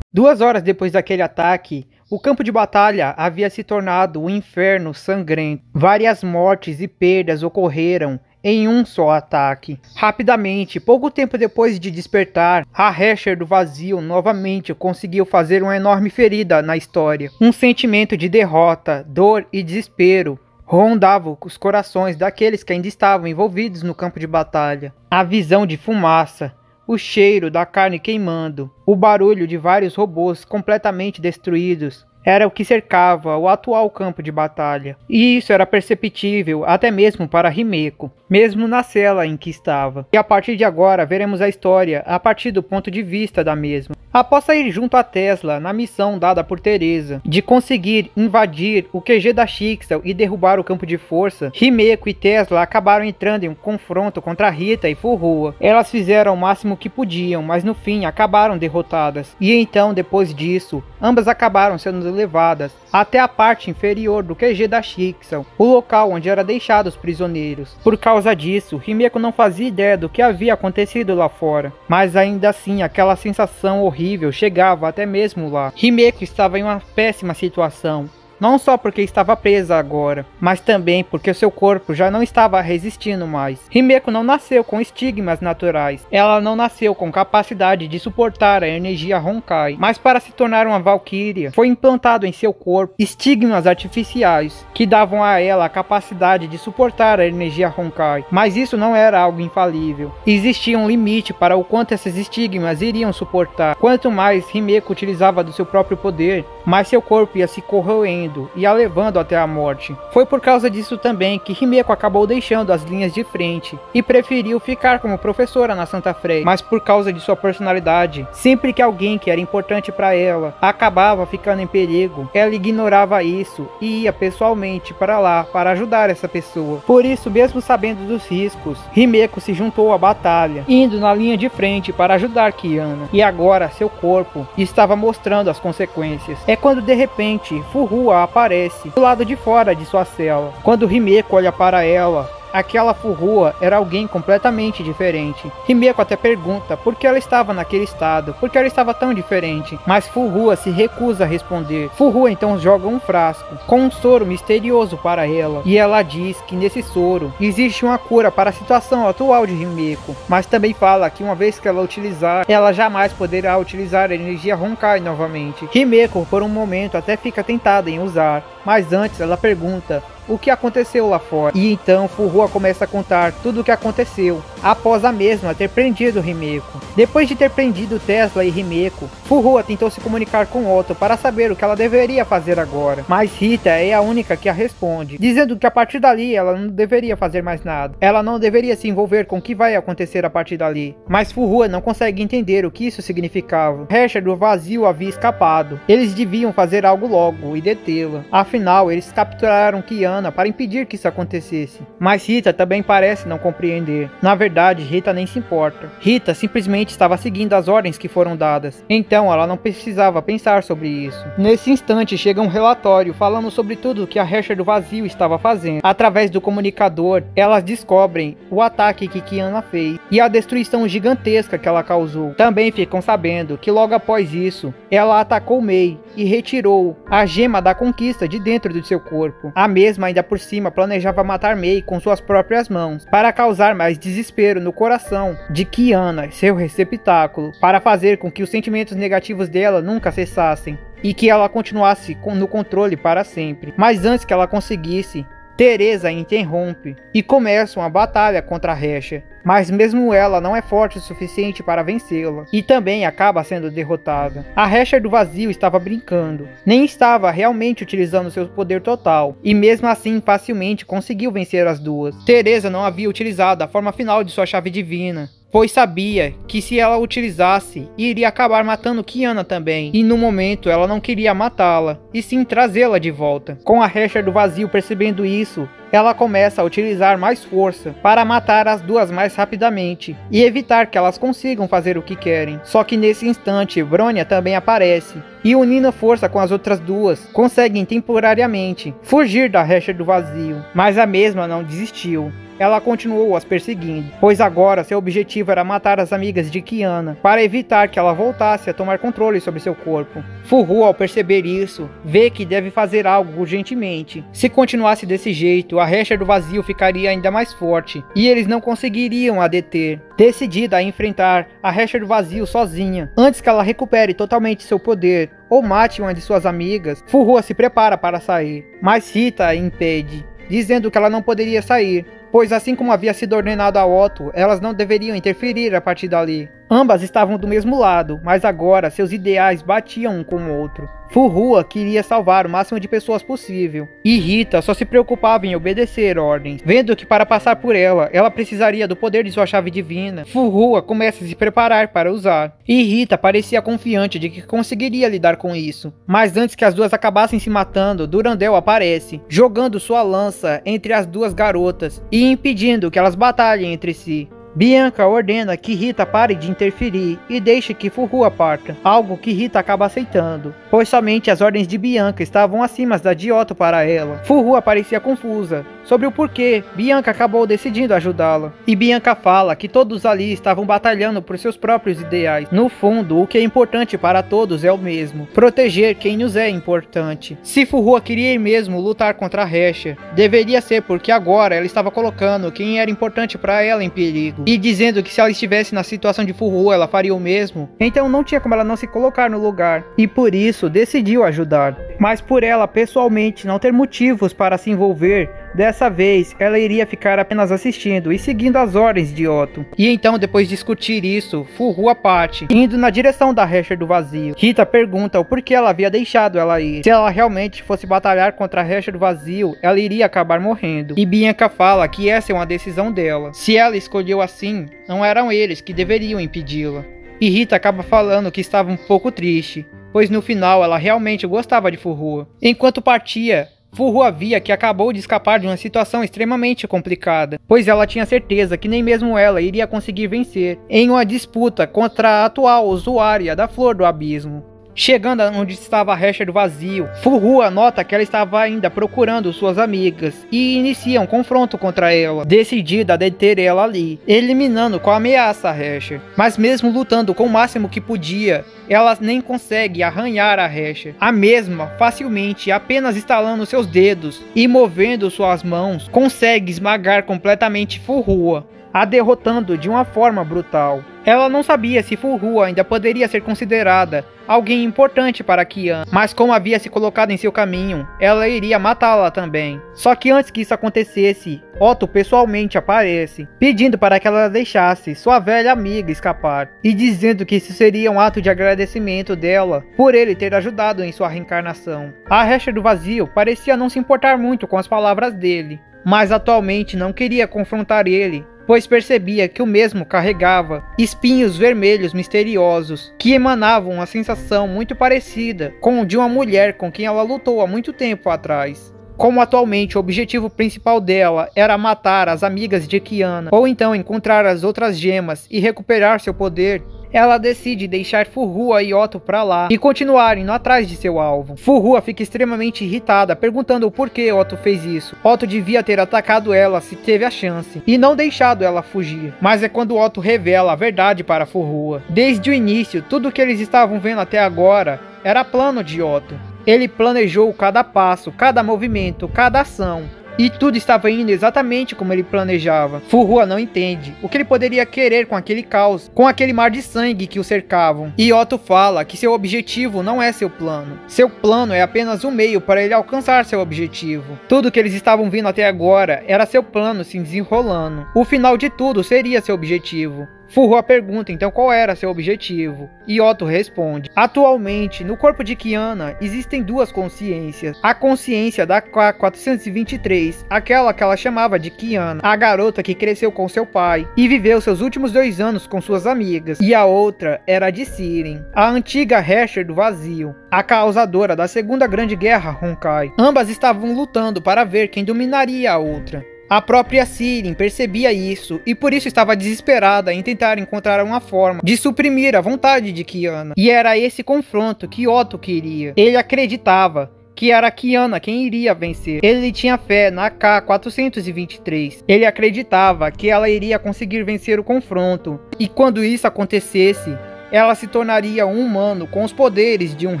2 horas depois daquele ataque, o campo de batalha havia se tornado um inferno sangrento. Várias mortes e perdas ocorreram em um só ataque. Rapidamente, pouco tempo depois de despertar, a Hersher do Vazio novamente conseguiu fazer uma enorme ferida na história. Um sentimento de derrota, dor e desespero rondava os corações daqueles que ainda estavam envolvidos no campo de batalha. A visão de fumaça, o cheiro da carne queimando, o barulho de vários robôs completamente destruídos era o que cercava o atual campo de batalha. E isso era perceptível até mesmo para Himeko, mesmo na cela em que estava. E a partir de agora veremos a história a partir do ponto de vista da mesma. Após sair junto a Tesla na missão dada por Teresa de conseguir invadir o QG da Shixel e derrubar o campo de força, Himeko e Tesla acabaram entrando em um confronto contra Rita e Furuha. Elas fizeram o máximo que podiam, mas no fim acabaram derrotadas. E então, depois disso, ambas acabaram sendo levadas até a parte inferior do QG da Shixel, o local onde eram deixados prisioneiros. Por causa disso, Himeko não fazia ideia do que havia acontecido lá fora, mas ainda assim aquela sensação horrível chegava até mesmo lá. Himeko estava em uma péssima situação. Não só porque estava presa agora, mas também porque o seu corpo já não estava resistindo mais. Himeko não nasceu com estigmas naturais. Ela não nasceu com capacidade de suportar a energia Honkai. Mas para se tornar uma Valkyria, foi implantado em seu corpo estigmas artificiais que davam a ela a capacidade de suportar a energia Honkai. Mas isso não era algo infalível. Existia um limite para o quanto esses estigmas iriam suportar. Quanto mais Himeko utilizava do seu próprio poder, mais seu corpo ia se corroendo e a levando até a morte. Foi por causa disso também que Himeko acabou deixando as linhas de frente e preferiu ficar como professora na Santa Frei, mas por causa de sua personalidade, sempre que alguém que era importante para ela acabava ficando em perigo, ela ignorava isso e ia pessoalmente para lá para ajudar essa pessoa. Por isso, mesmo sabendo dos riscos, Himeko se juntou à batalha, indo na linha de frente para ajudar Kiana, e agora seu corpo estava mostrando as consequências. É quando de repente Furuha aparece do lado de fora de sua cela. Quando Himeko olha para ela, aquela Furuha era alguém completamente diferente. Himeko até pergunta por que ela estava naquele estado, por que ela estava tão diferente, mas Furuha se recusa a responder. Furuha então joga um frasco com um soro misterioso para ela, e ela diz que nesse soro existe uma cura para a situação atual de Himeko, mas também fala que uma vez que ela utilizar, ela jamais poderá utilizar a energia Honkai novamente. Himeko por um momento até fica tentada em usar, mas antes ela pergunta o que aconteceu lá fora. E então Furuha começa a contar tudo o que aconteceu após a mesma ter prendido Himeko. Depois de ter prendido Tesla e Himeko, Furuha tentou se comunicar com Otto para saber o que ela deveria fazer agora, mas Rita é a única que a responde, dizendo que a partir dali ela não deveria fazer mais nada. Ela não deveria se envolver com o que vai acontecer a partir dali. Mas Furuha não consegue entender o que isso significava. Hersher do Vazio havia escapado. Eles deviam fazer algo logo e detê-la. Afinal, eles capturaram Kiana para impedir que isso acontecesse. Mas Rita também parece não compreender. Na verdade, Rita nem se importa. Rita simplesmente estava seguindo as ordens que foram dadas. Então ela não precisava pensar sobre isso. Nesse instante chega um relatório falando sobre tudo que a Hersher do Vazio estava fazendo. Através do comunicador, elas descobrem o ataque que Kiana fez e a destruição gigantesca que ela causou. Também ficam sabendo que logo após isso, ela atacou Mei e retirou a gema da conquista de dentro do seu corpo. A mesma ainda por cima planejava matar Mei com suas próprias mãos, para causar mais desespero no coração de Kiana, seu receptáculo, para fazer com que os sentimentos negativos dela nunca cessassem, e que ela continuasse no controle para sempre. Mas antes que ela conseguisse, Teresa interrompe e começa uma batalha contra a Hersher. Mas mesmo ela não é forte o suficiente para vencê-la, e também acaba sendo derrotada. A Hersher do Vazio estava brincando, nem estava realmente utilizando seu poder total, e mesmo assim facilmente conseguiu vencer as duas. Teresa não havia utilizado a forma final de sua chave divina, pois sabia que se ela utilizasse, iria acabar matando Kiana também, e no momento ela não queria matá-la, e sim trazê-la de volta. Com a Hersher do Vazio percebendo isso, ela começa a utilizar mais força para matar as duas mais rapidamente e evitar que elas consigam fazer o que querem. Só que nesse instante, Bronya também aparece e, unindo força com as outras duas, conseguem temporariamente fugir da Hersher do Vazio, mas a mesma não desistiu. ela continuou as perseguindo, pois agora seu objetivo era matar as amigas de Kiana, para evitar que ela voltasse a tomar controle sobre seu corpo. Fu-Hu, ao perceber isso, vê que deve fazer algo urgentemente. Se continuasse desse jeito, a Resher do Vazio ficaria ainda mais forte, e eles não conseguiriam a deter. Decidida a enfrentar a Resher do Vazio sozinha, antes que ela recupere totalmente seu poder, ou mate uma de suas amigas, Fu-Hu se prepara para sair, mas Rita a impede, dizendo que ela não poderia sair, pois assim como havia sido ordenado a Otto, elas não deveriam interferir a partir dali. Ambas estavam do mesmo lado, mas agora seus ideais batiam um com o outro. Fu-Hu queria salvar o máximo de pessoas possível, e Rita só se preocupava em obedecer ordens, vendo que para passar por ela precisaria do poder de sua chave divina. Fu-Hu começa a se preparar para usar, e Rita parecia confiante de que conseguiria lidar com isso. Mas antes que as duas acabassem se matando, Durandal aparece, jogando sua lança entre as duas garotas e impedindo que elas batalhem entre si. Bianca ordena que Rita pare de interferir e deixe que Fu-Hu parta, algo que Rita acaba aceitando, pois somente as ordens de Bianca estavam acima das de Otto para ela. Fu-Hu parecia confusa sobre o porquê Bianca acabou decidindo ajudá-la, e Bianca fala que todos ali estavam batalhando por seus próprios ideais. No fundo, o que é importante para todos é o mesmo: proteger quem nos é importante. Se Fu-Hu queria mesmo lutar contra a Resher, deveria ser porque agora ela estava colocando quem era importante para ela em perigo, e dizendo que se ela estivesse na situação de Fu-Hu, ela faria o mesmo. Então não tinha como ela não se colocar no lugar, e por isso decidiu ajudar. Mas por ela pessoalmente não ter motivos para se envolver, dessa vez ela iria ficar apenas assistindo e seguindo as ordens de Otto. E então, depois de discutir isso, Fu-Hu parte, indo na direção da Resher do Vazio. Rita pergunta o porquê ela havia deixado ela ir. Se ela realmente fosse batalhar contra a Resher do Vazio, ela iria acabar morrendo. E Bianca fala que essa é uma decisão dela. Se ela escolheu assim, não eram eles que deveriam impedi-la. E Rita acaba falando que estava um pouco triste, pois no final ela realmente gostava de Fu-Hu. Enquanto partia, Fu-Hu via que acabou de escapar de uma situação extremamente complicada, pois ela tinha certeza que nem mesmo ela iria conseguir vencer em uma disputa contra a atual usuária da Flor do Abismo. Chegando onde estava a Resher do Vazio, Fu-Hu nota que ela estava ainda procurando suas amigas e inicia um confronto contra ela, decidida a deter ela ali, eliminando com a ameaça a Resher. Mas mesmo lutando com o máximo que podia, ela nem consegue arranhar a Resher. A mesma, facilmente, apenas estalando seus dedos e movendo suas mãos, consegue esmagar completamente Fu-Hu, a derrotando de uma forma brutal. Ela não sabia se Fu-Hu ainda poderia ser considerada alguém importante para Kiana, mas como havia se colocado em seu caminho, ela iria matá-la também. Só que antes que isso acontecesse, Otto pessoalmente aparece, pedindo para que ela deixasse sua velha amiga escapar, e dizendo que isso seria um ato de agradecimento dela por ele ter ajudado em sua reencarnação. A Resher do Vazio parecia não se importar muito com as palavras dele, mas atualmente não queria confrontar ele, pois percebia que o mesmo carregava espinhos vermelhos misteriosos, que emanavam uma sensação muito parecida com o de uma mulher com quem ela lutou há muito tempo atrás. Como atualmente o objetivo principal dela era matar as amigas de Kiana, ou então encontrar as outras gemas e recuperar seu poder, ela decide deixar Fu-Hu e Otto pra lá e continuar indo atrás de seu alvo. Fu-Hu fica extremamente irritada, perguntando o porquê Otto fez isso. Otto devia ter atacado ela se teve a chance, e não deixado ela fugir. Mas é quando Otto revela a verdade para Fu-Hu. Desde o início, tudo que eles estavam vendo até agora era plano de Otto. Ele planejou cada passo, cada movimento, cada ação, e tudo estava indo exatamente como ele planejava. Fu-Hu não entende o que ele poderia querer com aquele caos, com aquele mar de sangue que o cercavam. E Otto fala que seu objetivo não é seu plano. Seu plano é apenas um meio para ele alcançar seu objetivo. Tudo que eles estavam vendo até agora era seu plano se desenrolando. O final de tudo seria seu objetivo. Fu-Hu pergunta então qual era seu objetivo, e Otto responde: atualmente, no corpo de Kiana, existem duas consciências. A consciência da K-423, aquela que ela chamava de Kiana, a garota que cresceu com seu pai e viveu seus últimos 2 anos com suas amigas, e a outra era a de Siren, a antiga Resher do Vazio, a causadora da Segunda Grande Guerra Honkai. Ambas estavam lutando para ver quem dominaria a outra. A própria Siren percebia isso e por isso estava desesperada em tentar encontrar uma forma de suprimir a vontade de Kiana. E era esse confronto que Otto queria. Ele acreditava que era Kiana quem iria vencer. Ele tinha fé na K-423. Ele acreditava que ela iria conseguir vencer o confronto. E quando isso acontecesse, ela se tornaria um humano com os poderes de um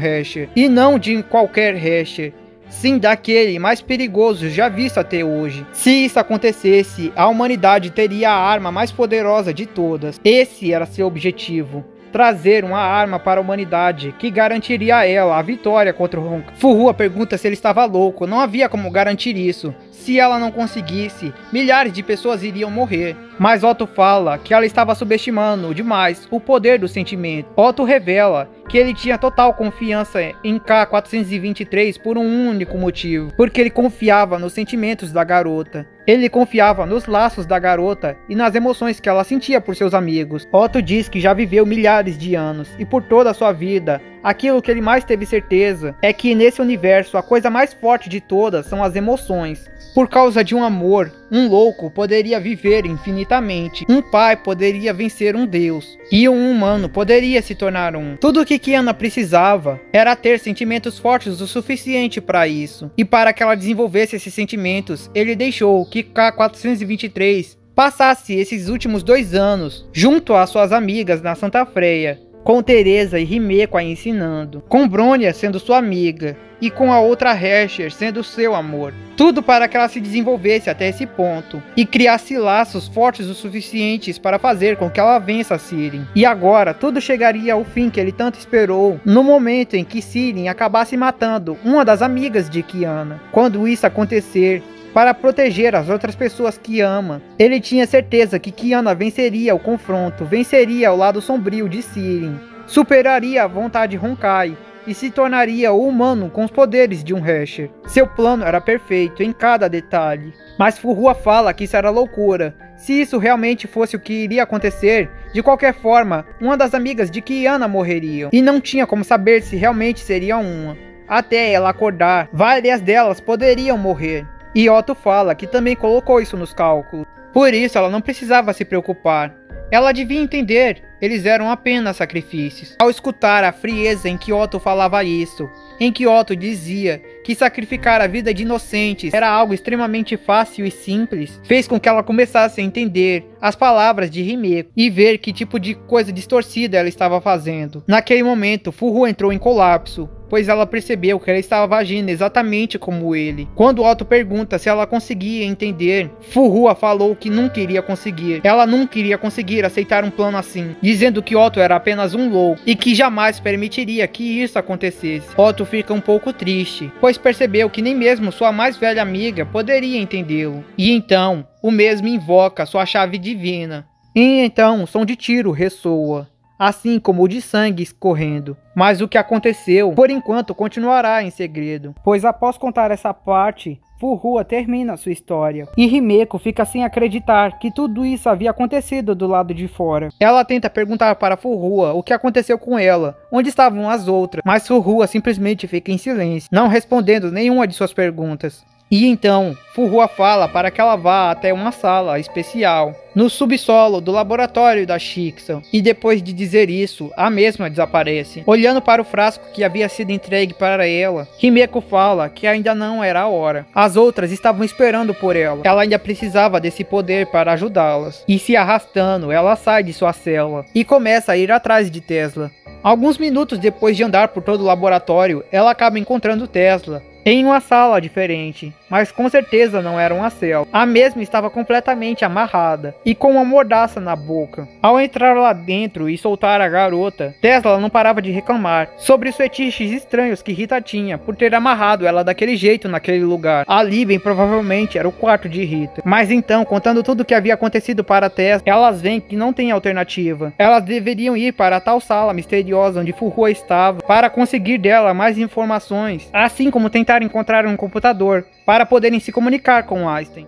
Hesher. E não de qualquer Hesher. Sim, daquele mais perigoso já visto até hoje. Se isso acontecesse, a humanidade teria a arma mais poderosa de todas. Esse era seu objetivo. Trazer uma arma para a humanidade que garantiria a ela a vitória contra o Honkai. Furuha pergunta se ele estava louco. Não havia como garantir isso. Se ela não conseguisse, milhares de pessoas iriam morrer. Mas Otto fala que ela estava subestimando demais o poder do sentimento. Otto revela que ele tinha total confiança em K-423 por um único motivo. Porque ele confiava nos sentimentos da garota. Ele confiava nos laços da garota e nas emoções que ela sentia por seus amigos. Otto diz que já viveu milhares de anos e por toda a sua vida, aquilo que ele mais teve certeza é que nesse universo a coisa mais forte de todas são as emoções. Por causa de um amor, um louco poderia viver infinitamente. Um pai poderia vencer um deus. E um humano poderia se tornar um. Tudo o que Kiana precisava era ter sentimentos fortes o suficiente para isso. E para que ela desenvolvesse esses sentimentos, ele deixou que K-423 passasse esses últimos 2 anos junto às suas amigas na Santa Freia, com Teresa e Himeko a ensinando, com Bronya sendo sua amiga e com a outra Hesher sendo seu amor. Tudo para que ela se desenvolvesse até esse ponto e criasse laços fortes o suficientes para fazer com que ela vença Sirin. E agora tudo chegaria ao fim que ele tanto esperou, no momento em que Sirin acabasse matando uma das amigas de Kiana. Quando isso acontecer, para proteger as outras pessoas que ama, ele tinha certeza que Kiana venceria o confronto, venceria o lado sombrio de Sirin, superaria a vontade Honkai e se tornaria o humano com os poderes de um Hesher. Seu plano era perfeito em cada detalhe, mas Furuha fala que isso era loucura. Se isso realmente fosse o que iria acontecer, de qualquer forma, uma das amigas de Kiana morreria, e não tinha como saber se realmente seria uma. Até ela acordar, várias delas poderiam morrer. E Otto fala que também colocou isso nos cálculos. Por isso ela não precisava se preocupar. Ela devia entender, eles eram apenas sacrifícios. Ao escutar a frieza em que Otto falava isso, em que Otto dizia que sacrificar a vida de inocentes era algo extremamente fácil e simples, fez com que ela começasse a entender as palavras de Himeko e ver que tipo de coisa distorcida ela estava fazendo. Naquele momento, Furuha entrou em colapso, pois ela percebeu que ela estava agindo exatamente como ele. Quando Otto pergunta se ela conseguia entender, Furuha falou que nunca iria conseguir. Ela nunca iria conseguir aceitar um plano assim, dizendo que Otto era apenas um louco e que jamais permitiria que isso acontecesse. Otto fica um pouco triste, pois percebeu que nem mesmo sua mais velha amiga poderia entendê-lo. E então, o mesmo invoca sua chave divina. E então, o som de tiro ressoa, assim como o de sangue escorrendo. Mas o que aconteceu, por enquanto, continuará em segredo, pois após contar essa parte, Furuha termina sua história, e Himeko fica sem acreditar que tudo isso havia acontecido do lado de fora. Ela tenta perguntar para Furuha o que aconteceu com ela, onde estavam as outras, mas Furuha simplesmente fica em silêncio, não respondendo nenhuma de suas perguntas. E então, Furuha fala para que ela vá até uma sala especial, no subsolo do laboratório da Shiksa. E depois de dizer isso, a mesma desaparece. Olhando para o frasco que havia sido entregue para ela, Himeko fala que ainda não era a hora. As outras estavam esperando por ela. Ela ainda precisava desse poder para ajudá-las. E se arrastando, ela sai de sua cela e começa a ir atrás de Tesla. Alguns minutos depois de andar por todo o laboratório, ela acaba encontrando Tesla em uma sala diferente, mas com certeza não era uma cela. A mesma estava completamente amarrada e com uma mordaça na boca. Ao entrar lá dentro e soltar a garota, Tesla não parava de reclamar sobre os fetiches estranhos que Rita tinha por ter amarrado ela daquele jeito naquele lugar. Ali bem provavelmente era o quarto de Rita. Mas então, contando tudo o que havia acontecido para Tesla, elas veem que não tem alternativa. Elas deveriam ir para a tal sala misteriosa onde Furuha estava para conseguir dela mais informações, assim como tentar encontrar um computador para poderem se comunicar com Einstein.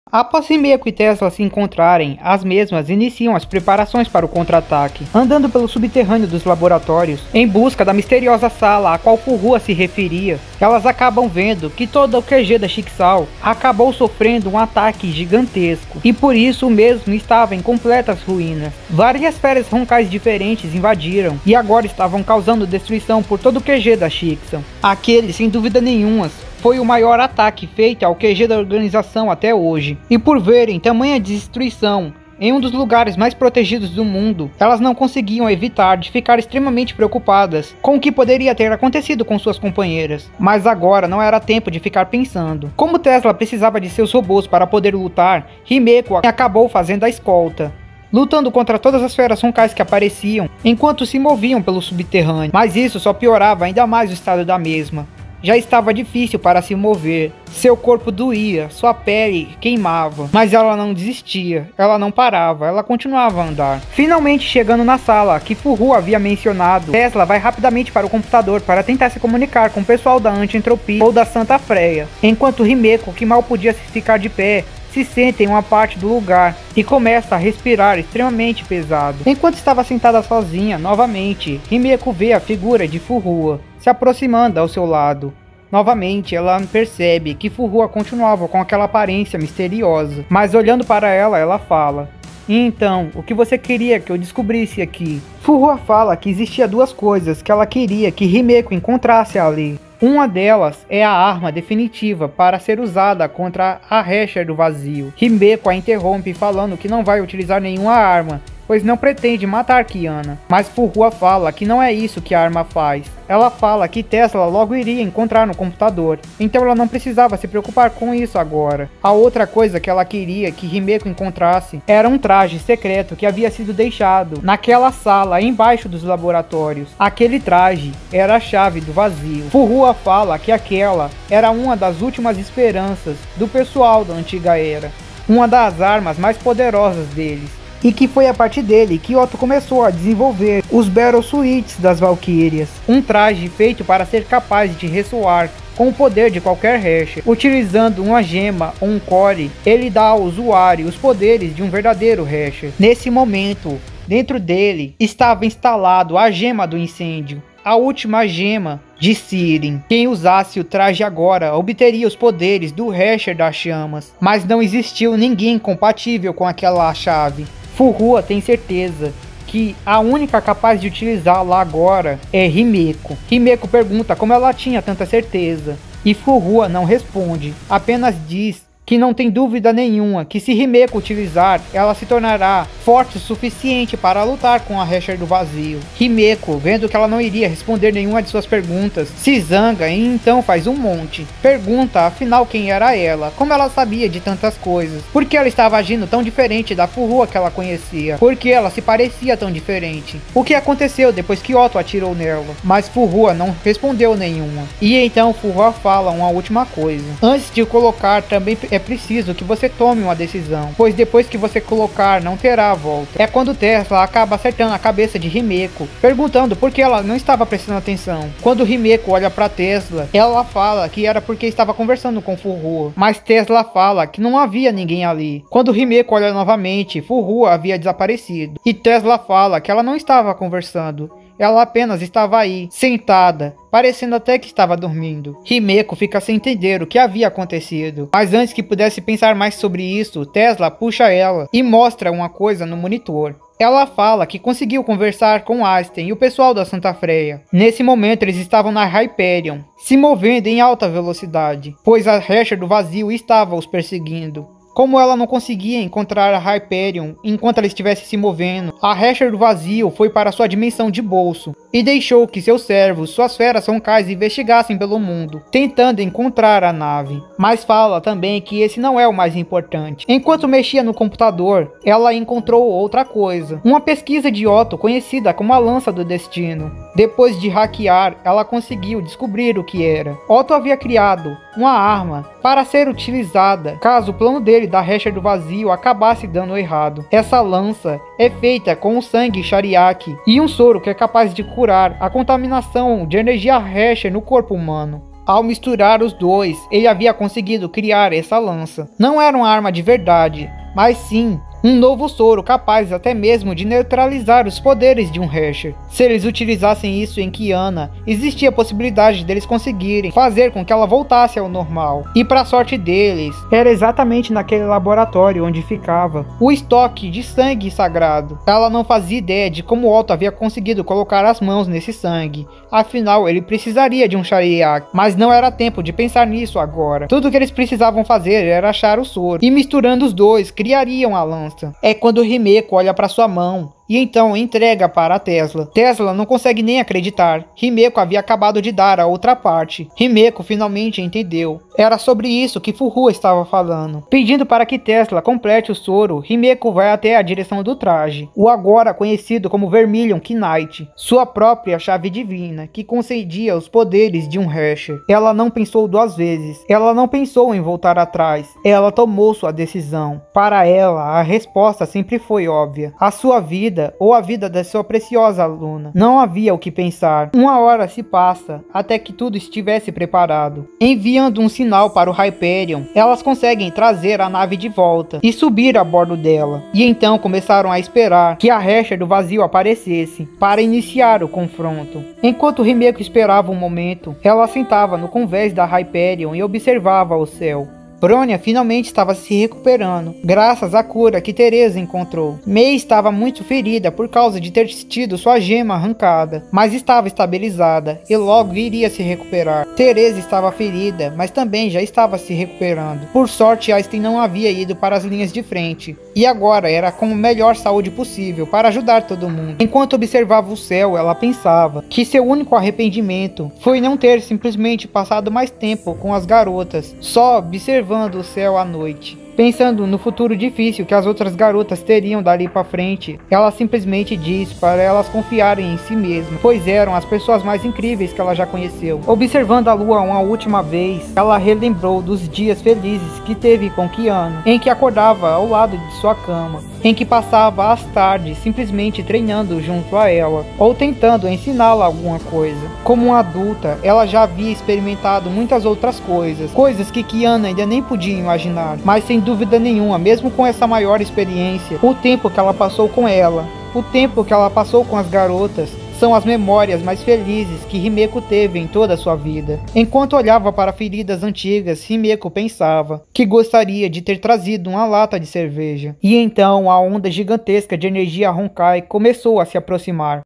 Após Himeko e Tesla se encontrarem, as mesmas iniciam as preparações para o contra-ataque, andando pelo subterrâneo dos laboratórios, em busca da misteriosa sala a qual Furuha se referia. elas acabam vendo que todo o QG da Chixal acabou sofrendo um ataque gigantesco e por isso o mesmo estava em completas ruínas. Várias esferas roncais diferentes invadiram e agora estavam causando destruição por todo o QG da Chixal. Aquele, sem dúvida nenhuma, foi o maior ataque feito ao QG da organização até hoje. E por verem tamanha destruição em um dos lugares mais protegidos do mundo, elas não conseguiam evitar de ficar extremamente preocupadas com o que poderia ter acontecido com suas companheiras. Mas agora não era tempo de ficar pensando. Como Tesla precisava de seus robôs para poder lutar, Himeko acabou fazendo a escolta, lutando contra todas as feras roncais que apareciam enquanto se moviam pelo subterrâneo. Mas isso só piorava ainda mais o estado da mesma. Já estava difícil para se mover, seu corpo doía, sua pele queimava, mas ela não desistia, ela não parava, ela continuava a andar. Finalmente chegando na sala que Fuhu havia mencionado, Tesla vai rapidamente para o computador para tentar se comunicar com o pessoal da Anti-Entropia ou da Santa Freya, enquanto Himeko, que mal podia ficar de pé, se senta em uma parte do lugar e começa a respirar extremamente pesado. Enquanto estava sentada sozinha, novamente, Himeko vê a figura de Fuhua se aproximando ao seu lado. Novamente, ela percebe que Fuhua continuava com aquela aparência misteriosa, mas olhando para ela, ela fala: "Então, o que você queria que eu descobrisse aqui?" Fuhua fala que existia duas coisas que ela queria que Himeko encontrasse ali. Uma delas é a arma definitiva para ser usada contra a Hesher do Vazio. Himeko a interrompe falando que não vai utilizar nenhuma arma, pois não pretende matar Kiana. Mas Fuhua fala que não é isso que a arma faz. Ela fala que Tesla logo iria encontrar no computador, então ela não precisava se preocupar com isso agora. A outra coisa que ela queria que Himeko encontrasse era um traje secreto que havia sido deixado naquela sala embaixo dos laboratórios. Aquele traje era a chave do Vazio. Fuhua fala que aquela era uma das últimas esperanças do pessoal da antiga era, uma das armas mais poderosas deles. E que foi a partir dele que Otto começou a desenvolver os Battle Suits das Valkyrias, um traje feito para ser capaz de ressoar com o poder de qualquer Hesher. Utilizando uma gema ou um core, ele dá ao usuário os poderes de um verdadeiro Hesher. Nesse momento, dentro dele estava instalado a gema do incêndio, a última gema de Sirin. Quem usasse o traje agora obteria os poderes do Hesher das chamas, mas não existiu ninguém compatível com aquela chave. Fuhua tem certeza que a única capaz de utilizá-la agora é Himeko. Himeko pergunta como ela tinha tanta certeza, e Fuhua não responde, apenas diz que não tem dúvida nenhuma que se Himeko utilizar, ela se tornará forte o suficiente para lutar com a Hesher do Vazio. Himeko, vendo que ela não iria responder nenhuma de suas perguntas, se zanga e então faz um monte. Pergunta afinal quem era ela, como ela sabia de tantas coisas, por que ela estava agindo tão diferente da Fuhua que ela conhecia, por que ela se parecia tão diferente, o que aconteceu depois que Otto atirou nela. Mas Fuhua não respondeu nenhuma. E então Fuhua fala uma última coisa: antes de colocar também é preciso que você tome uma decisão, pois depois que você colocar não terá volta. É quando Tesla acaba acertando a cabeça de Himeko, perguntando por que ela não estava prestando atenção. Quando Himeko olha para Tesla, ela fala que era porque estava conversando com Fuhua, mas Tesla fala que não havia ninguém ali. Quando Himeko olha novamente, Fuhua havia desaparecido, e Tesla fala que ela não estava conversando, ela apenas estava aí, sentada, parecendo até que estava dormindo. Himeko fica sem entender o que havia acontecido, mas antes que pudesse pensar mais sobre isso, Tesla puxa ela e mostra uma coisa no monitor. Ela fala que conseguiu conversar com Asten e o pessoal da Santa Freya. Nesse momento eles estavam na Hyperion, se movendo em alta velocidade, pois a Hesher do Vazio estava os perseguindo. Como ela não conseguia encontrar a Hyperion enquanto ela estivesse se movendo, a Hesher do Vazio foi para sua dimensão de bolso e deixou que seus servos, suas feras roncais, investigassem pelo mundo, tentando encontrar a nave. Mas fala também que esse não é o mais importante. Enquanto mexia no computador, ela encontrou outra coisa, uma pesquisa de Otto conhecida como a Lança do Destino. Depois de hackear, ela conseguiu descobrir o que era. Otto havia criado uma arma para ser utilizada caso o plano dele da Hesher do Vazio acabasse dando errado. Essa lança é feita com o sangue Shariak e um soro que é capaz de curar a contaminação de energia Hesher no corpo humano. Ao misturar os dois, ele havia conseguido criar essa lança. Não era uma arma de verdade, mas sim Um novo soro capaz até mesmo de neutralizar os poderes de um Hesher. Se eles utilizassem isso em Kiana, existia a possibilidade deles conseguirem fazer com que ela voltasse ao normal. E para sorte deles, era exatamente naquele laboratório onde ficava o estoque de sangue sagrado. Ela não fazia ideia de como Otto havia conseguido colocar as mãos nesse sangue. Afinal, ele precisaria de um Shariak, mas não era tempo de pensar nisso agora. Tudo que eles precisavam fazer era achar o soro, e misturando os dois, criariam a lança. É quando Himeko olha para sua mão e então entrega para a Tesla. Tesla não consegue nem acreditar. Himeko havia acabado de dar a outra parte. Himeko finalmente entendeu. Era sobre isso que Furuha estava falando. Pedindo para que Tesla complete o soro, Himeko vai até a direção do traje, o agora conhecido como Vermilion Knight, sua própria chave divina, que concedia os poderes de um Hesher. Ela não pensou duas vezes. Ela não pensou em voltar atrás. Ela tomou sua decisão. Para ela, a resposta sempre foi óbvia. A sua vida ou a vida da sua preciosa aluna. Não havia o que pensar. Uma hora se passa até que tudo estivesse preparado. Enviando um sinal para o Hyperion, elas conseguem trazer a nave de volta e subir a bordo dela. E então começaram a esperar que a Hesher do vazio aparecesse para iniciar o confronto. Enquanto Himeko esperava um momento, ela sentava no convés da Hyperion e observava o céu. Bronya finalmente estava se recuperando, graças à cura que Teresa encontrou. Mei estava muito ferida por causa de ter tido sua gema arrancada, mas estava estabilizada e logo iria se recuperar. Teresa estava ferida, mas também já estava se recuperando. Por sorte, Einstein não havia ido para as linhas de frente, e agora era com a melhor saúde possível para ajudar todo mundo. Enquanto observava o céu, ela pensava que seu único arrependimento foi não ter simplesmente passado mais tempo com as garotas, só observando o céu à noite. Pensando no futuro difícil que as outras garotas teriam dali para frente, ela simplesmente diz para elas confiarem em si mesmas, pois eram as pessoas mais incríveis que ela já conheceu. Observando a lua uma última vez, ela relembrou dos dias felizes que teve com Kiana, em que acordava ao lado de sua cama, em que passava as tardes simplesmente treinando junto a ela, ou tentando ensiná-la alguma coisa. Como uma adulta, ela já havia experimentado muitas outras coisas que Kiana ainda nem podia imaginar, mas sem dúvida nenhuma, mesmo com essa maior experiência, o tempo que ela passou com ela, o tempo que ela passou com as garotas, são as memórias mais felizes que Himeko teve em toda a sua vida. Enquanto olhava para feridas antigas, Himeko pensava que gostaria de ter trazido uma lata de cerveja. E então a onda gigantesca de energia Honkai começou a se aproximar.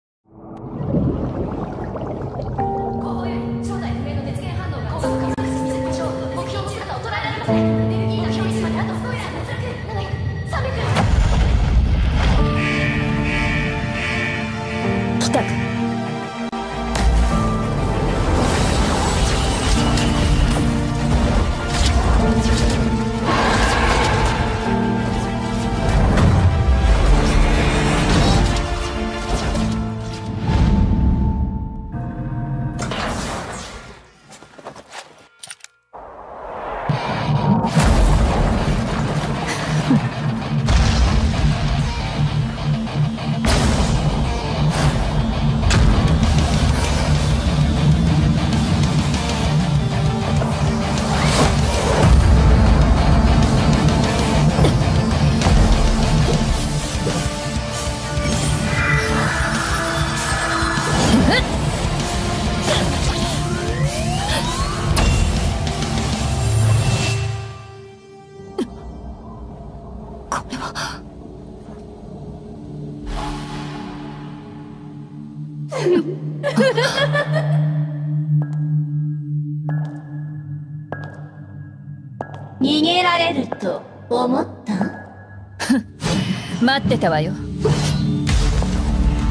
逃げられると思った？待ってたわよ。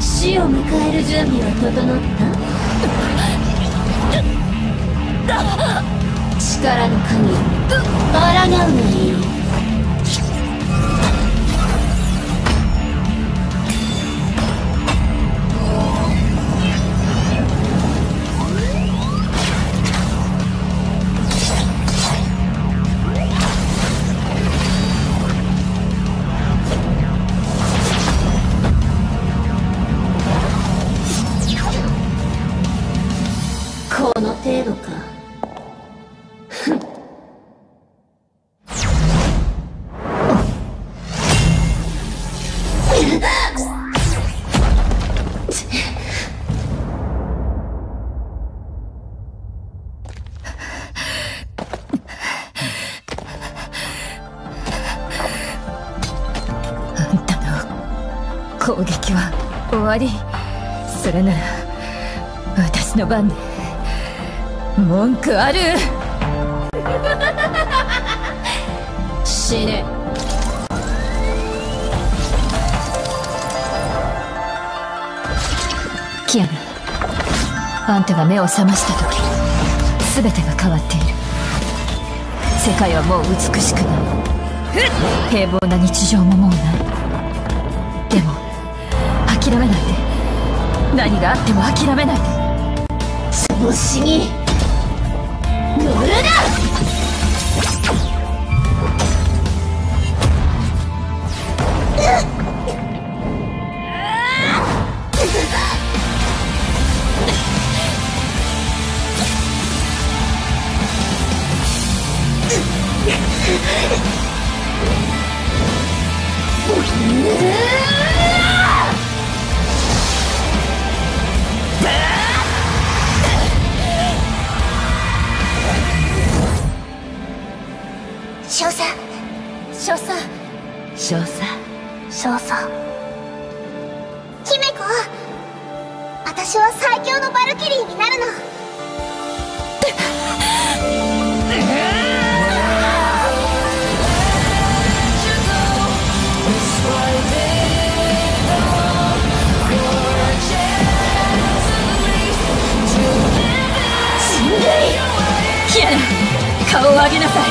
死を迎える準備は整った？力の神、抗うがいい。この程度か。攻撃は終わり。それなら私の番で文句ある。死ね。キアナ、あんたが目を覚ました時、全てが変わっている。世界はもう美しくない。平凡な日常ももうない。でも諦めないで。何があっても諦めないで。調子に乗るな。少佐、少佐、少佐、少佐。姫子、私は最強のバルキリーになるの。キアナ、顔を上げなさい。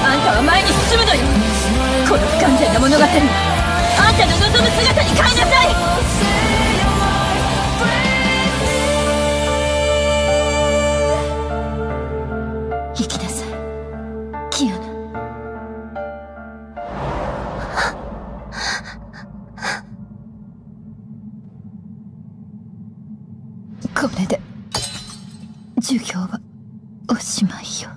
あんたは前に進むのよ。この不完全な物語、あんたの望む姿に変えなさい。生きなさい、キアナ。これで授業はおしまいよ。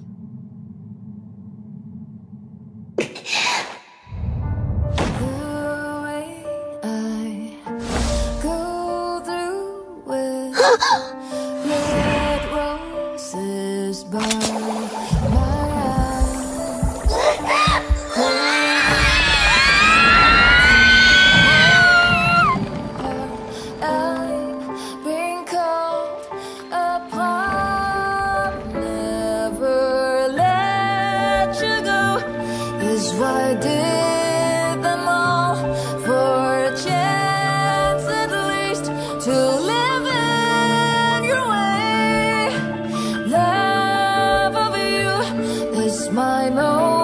My moment.